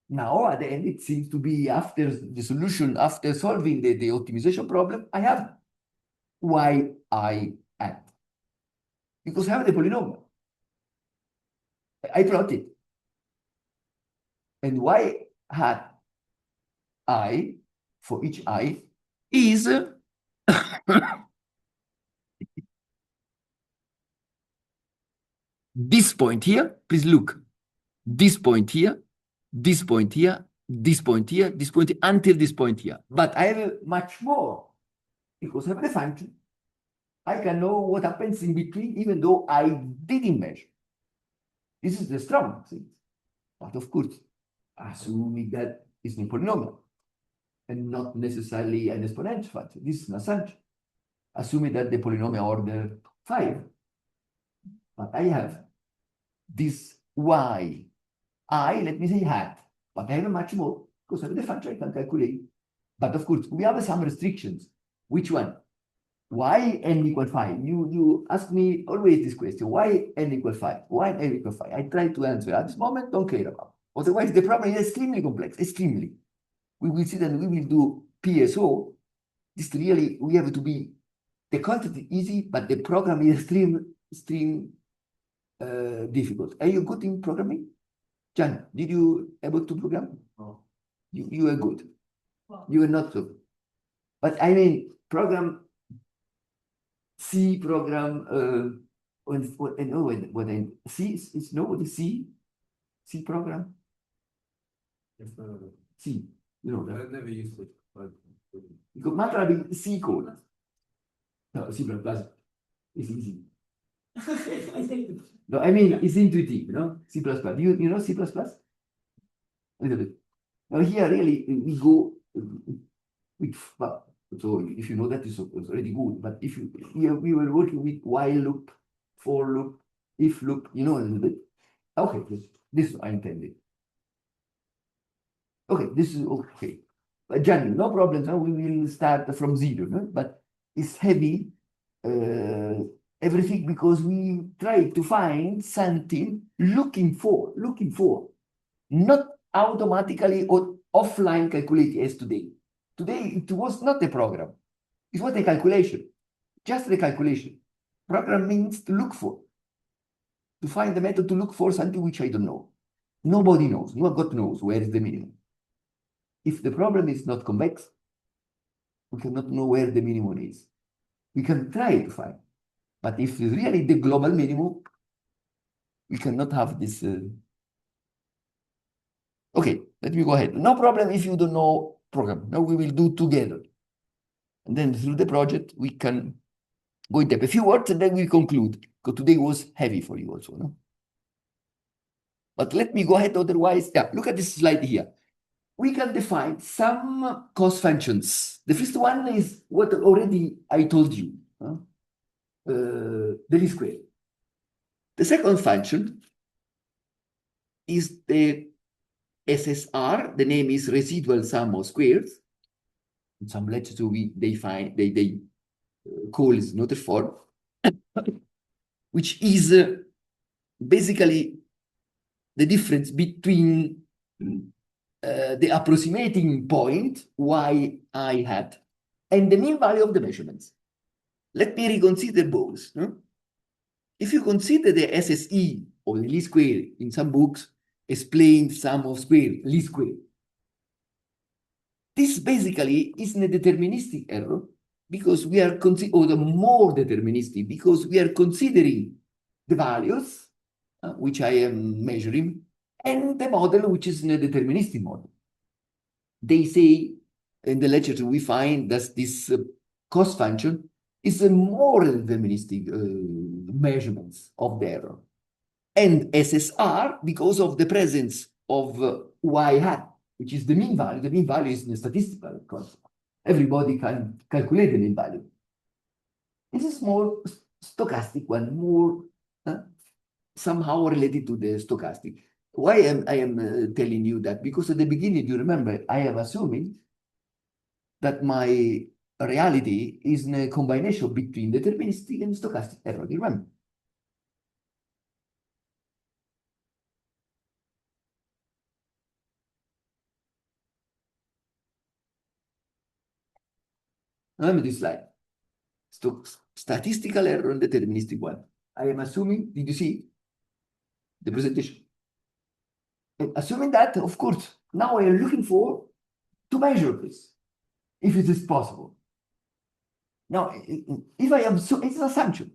Now at the end it seems to be after the solution, after solving the optimization problem, I have yi hat. Because I have the polynomial. I plot it. And y hat I for each I is this point here. Please look. This point here, this point here, this point here, this point here, until this point here. But I have much more because I have the function. I can know what happens in between, even though I didn't measure. This is the strong thing. But of course, assuming that it's a polynomial and not necessarily an exponential function. This is an assumption. Assuming that the polynomial order 5, but I have this y, let me say hat, but I have much more because I have the function I can calculate. But of course, we have some restrictions. Which one? Why n equal 5? You ask me always this question. Why n equal 5? Why n equal 5? I try to answer at this moment, don't care about. Otherwise, the problem is extremely complex, extremely. We will see that we will do PSO. This really, we have to be, the concept is easy, but the program is extreme difficult. Are you good in programming? Jan, did you able to program?
No.
You are good.
Well,
You are not so good. But I mean, program C program C is no what is C program
Yes, no.
C, you know
I
that
never used it, but
because MATLAB is C code. No, C++ is easy. No, I mean it's intuitive, you know. C++. You know C++? A little bit. Now here really we go with so if you know that is already good. But if you we were working with while loop, for loop, if loop, you know a little bit. Okay, this I intended. Okay, this is okay. But Jan, no problem. Now we will start from 0, no? But it's heavy everything because we try to find something looking for, not automatically or offline calculated as today. Today, it was not a program. It was a calculation, just the calculation. Program means to look for, to find the method to look for something which I don't know. Nobody knows. No God knows where is the minimum. If the problem is not convex, we cannot know where the minimum is. We can try to find. But if it's really the global minimum, we cannot have this. Okay, let me go ahead. No problem if you don't know program. Now we will do together. And then through the project, we can go in depth. A few words and then we conclude. Because today was heavy for you also, no? But let me go ahead otherwise. Yeah, look at this slide here. We can define some cost functions. The first one is what already I told you, the least square. The second function is the SSR. The name is residual sum of squares. In some literature, they call it another form, which is basically the difference between the approximating point y I hat and the mean value of the measurements. Let me reconsider both. No? If you consider the SSE or the least square in some books, explain sum of square, least square. This basically isn't a deterministic error because we are or the more deterministic because we are considering the values which I am measuring and the model which is a deterministic model. They say in the literature we find that this cost function is a more deterministic measurements of the error. And SSR because of the presence of y hat, which is the mean value. The mean value is a statistical concept. Everybody can calculate the mean value. This is more stochastic one, more somehow related to the stochastic. Why I am telling you that? Because at the beginning, you remember, I am assuming that my reality is a combination between deterministic and stochastic error. You remember? Remember this slide. Statistical error and deterministic one. I am assuming, did you see the presentation? And assuming that, of course, now I am looking for to measure this, if it is possible. Now, if I am, so it's an assumption.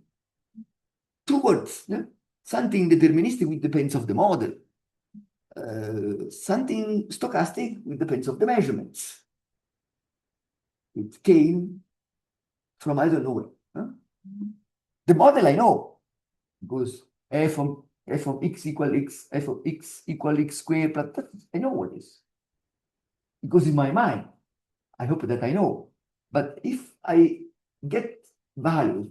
Two words, yeah? Something deterministic which depends of the model. Something stochastic which depends of the measurements. It came from I don't know where. Huh? The model I know, because f of x equal x, f of x equal x squared, plus I know what it is. Because in my mind, I hope that I know. But if I get values,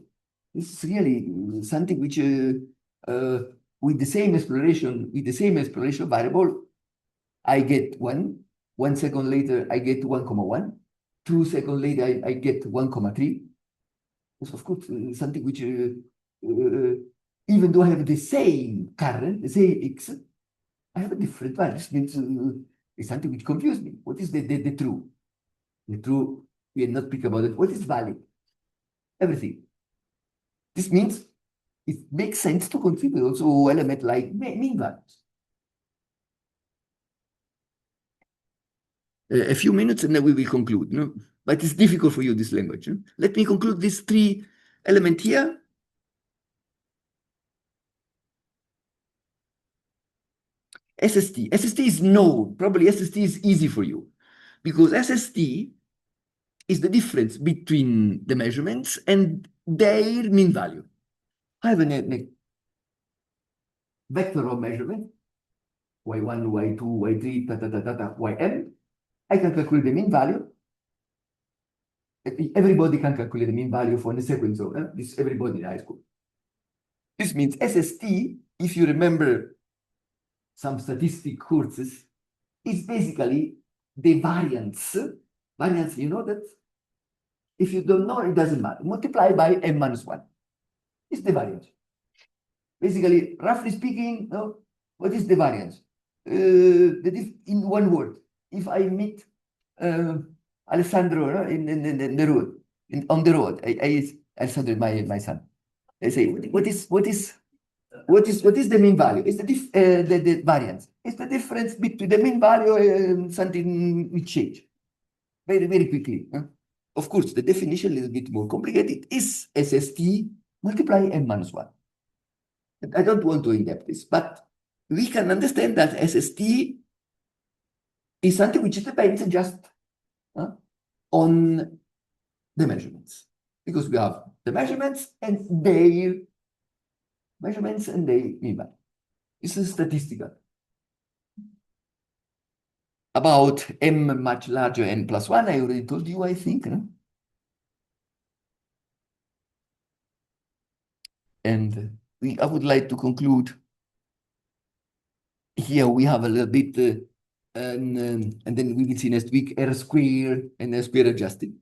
this is really something which with the same exploration variable, I get 1 second later I get 1,1, 2 seconds later I get 1,3. So of course something which even though I have the same current, the same x, I have a different value. This means it's something which confuses me. What is the true? The true, we are not speaking about it. What is valid? Everything. This means it makes sense to consider also element like mean values. A few minutes and then we will conclude. No? But it's difficult for you, this language. No? Let me conclude these 3 elements here. SST. SST is known. Probably SST is easy for you because SST is the difference between the measurements and their mean value. I have a vector of measurement, y1, y2, y3, ym. I can calculate the mean value. Everybody can calculate the mean value for the sequence of this. Everybody in high school. This means SST, if you remember some statistic courses, is basically the variance. Variance, you know that? If you don't know, it doesn't matter. Multiply by m minus 1. It's the variance. Basically, roughly speaking, what is the variance? In one word, if I meet Alessandro in the road, on the road, Alessandro is my son. I say, what is the mean value? It's the variance. It's the difference between the mean value and something which change very, very quickly. Of course, the definition is a little bit more complicated. Is SST multiply m minus 1. I don't want to in-depth this, but we can understand that SST is something which depends just on the measurements. Because we have the measurements and their mean value. It's a statistical. about m much larger n plus 1, I already told you, I think. No? And I would like to conclude. Here we have a little bit, and then we will see next week R squared and R squared adjusted.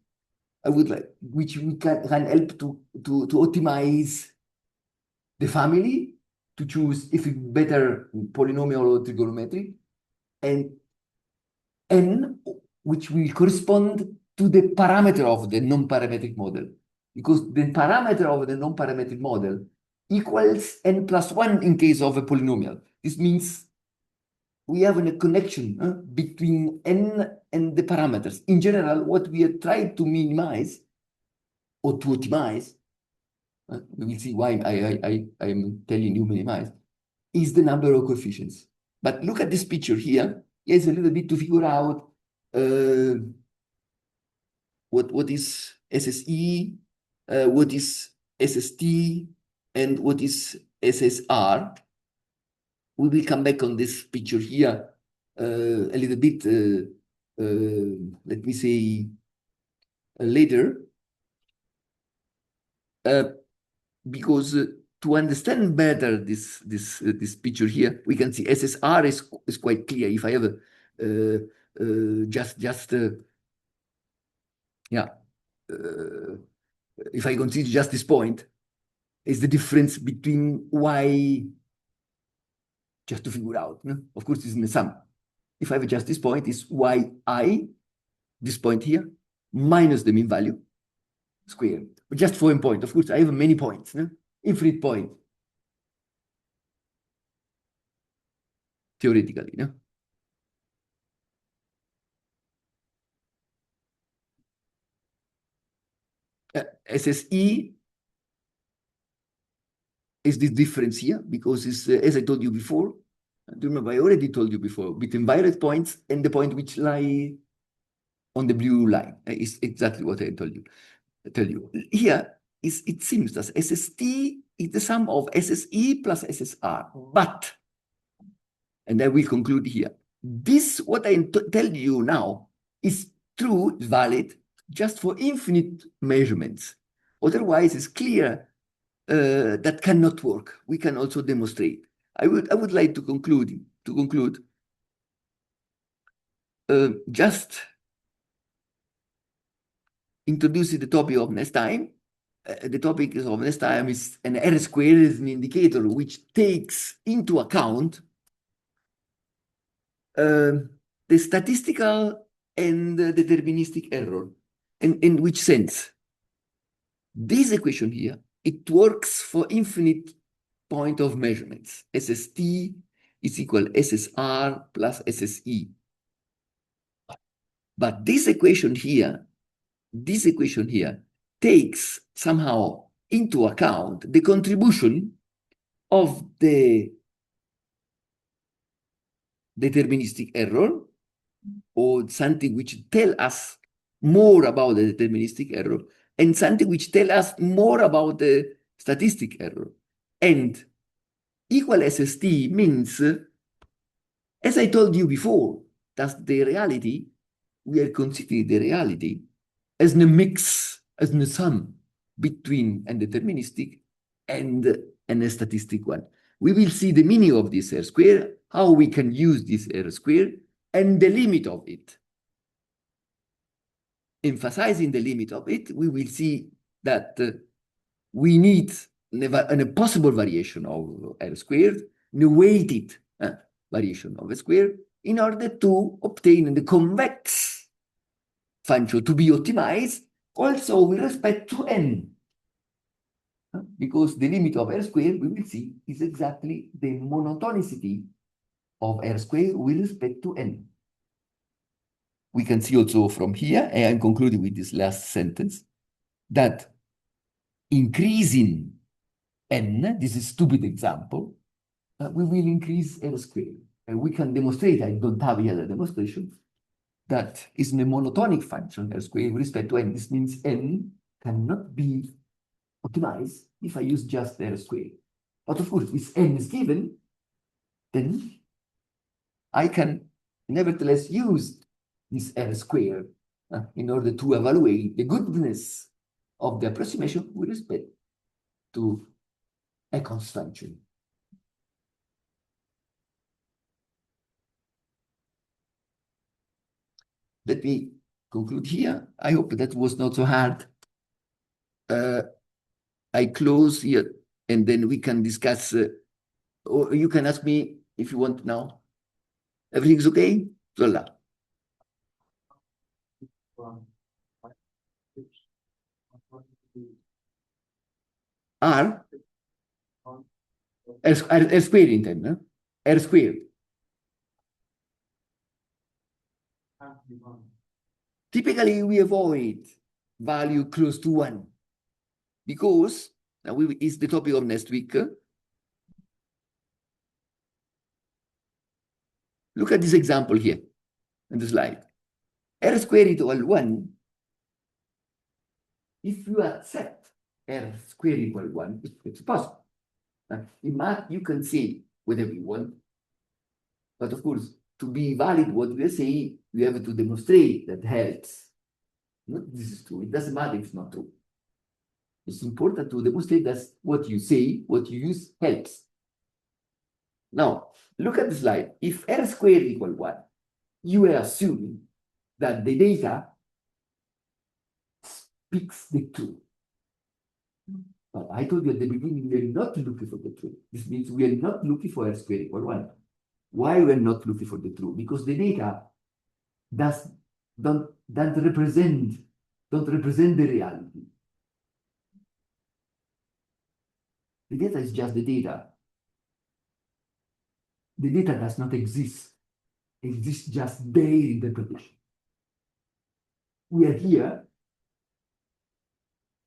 I would like, which we can help to optimize the family, to choose if it's better polynomial or trigonometric, and n, which will correspond to the parameter of the non-parametric model, because the parameter of the non-parametric model equals n plus 1 in case of a polynomial. This means we have a connection between n and the parameters. In general, what we are trying to minimize or to optimize, we will see why I am telling you minimize, is the number of coefficients. But look at this picture here. Here's a little bit to figure out what is SSE, what is SST, and what is SSR. We will come back on this picture here a little bit, let me say, later, because to understand better this picture here, we can see SSR is quite clear. If I have if I consider just this point, is the difference between y, just to figure out. No? Of course, it's in the sum. If I have just this point, is yi, this point here, minus the mean value squared. But just for a point. Of course, I have many points, no? Infinite point. Theoretically, no? SSE is this difference here, because it's, as I told you before, do you remember I already told you before, between violet points and the point which lie on the blue line. It's exactly what I told you. Here, it seems that SST is the sum of SSE plus SSR, but, and I will conclude here, this, what I tell you now, is true, valid, just for infinite measurements. Otherwise, it's clear that cannot work. We can also demonstrate. I would like to conclude, just introducing the topic of next time. The topic of next time is an R squared is an indicator which takes into account the statistical and deterministic error. In which sense? This equation here, it works for infinite point of measurements. SST is equal SSR plus SSE. But this equation here takes somehow into account the contribution of the deterministic error, or something which tell us more about the deterministic error, and something which tell us more about the statistic error. And equal SST means, as I told you before, that the reality, we are considering the reality as a mix, as a sum between a deterministic and a statistic one. We will see the meaning of this R square, how we can use this R square, and the limit of it. Emphasizing the limit of it, we will see that we need a possible variation of R squared, a weighted variation of R squared, in order to obtain the convex function to be optimized also with respect to n. Because the limit of R squared, we will see, is exactly the monotonicity of R squared with respect to n. We can see also from here, and I'm concluding with this last sentence, that increasing n, this is a stupid example, we will increase R squared. And we can demonstrate, I don't have yet a demonstration, that is a monotonic function, R squared, with respect to n. This means n cannot be optimized if I use just R squared. But of course, if n is given, then I can nevertheless used this R square in order to evaluate the goodness of the approximation with respect to a constant function. Let me conclude here. I hope that was not so hard. I close here, and then we can discuss, or you can ask me if you want now. Everything's okay? Zola. R? R squared in time, no? R squared. Typically, we avoid value close to 1 because now is the topic of next week. Look at this example here in the slide. R squared equal 1. If you accept R squared equal 1, it's possible. In math, you can say whatever you want. But of course, to be valid what we are saying, you have to demonstrate that helps. No, this is true. It doesn't matter if it's not true. It's important to demonstrate that what you say, what you use, helps. Now, look at the slide. If R squared equal 1, you are assuming that the data speaks the truth. But I told you at the beginning, we are not looking for the truth. This means we are not looking for R squared equal 1. Why we are not looking for the truth? Because the data don't represent the reality. The data is just the data. The data does not exist. It exists just their interpretation. We are here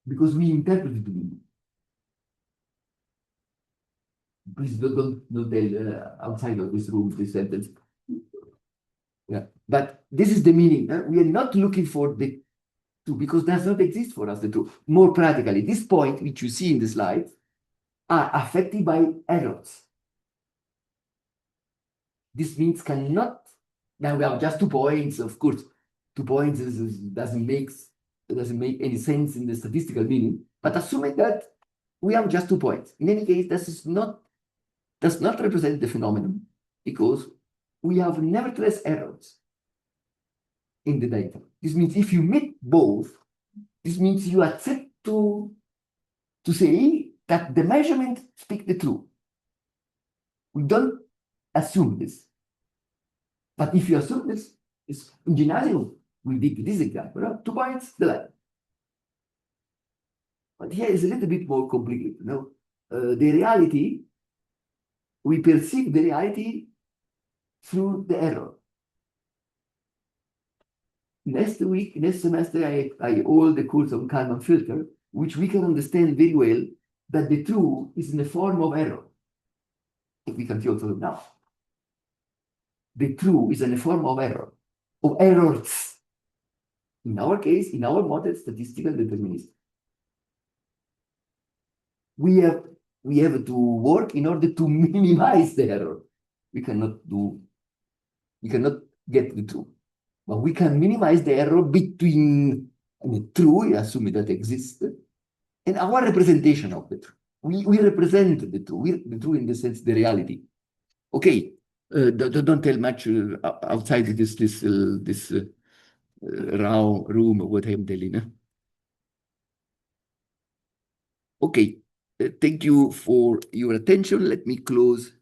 because we interpreted the meaning. Please don't tell outside of this room this sentence. Yeah, but this is the meaning. We are not looking for the truth because does not exist for us the truth. More practically, this point which you see in the slide are affected by errors. This means cannot. Now we have just 2 points. Of course, 2 points doesn't make any sense in the statistical meaning. But assuming that we have just 2 points, in any case, does not represent the phenomenon because we have nevertheless errors in the data. This means if you meet both, this means you accept to say that the measurement speaks the truth. We don't assume this. But if you assume this, it's in gymnasium, we did this example, 2 points, the line. But here is a little bit more complicated. The reality, we perceive the reality through the error. Next semester, I hold the course on Kalman filter, which we can understand very well that the truth is in the form of error. We can see also now. The truth is in the form of error, of errors. In our case, in our model, statistical determinism. We have to work in order to minimize the error. We cannot get the truth. But we can minimize the error between the truth, assuming that exists, and our representation of the truth. We represent the truth, the truth in the sense the reality. Okay, don't tell much outside this room what I'm telling. Okay, thank you for your attention. Let me close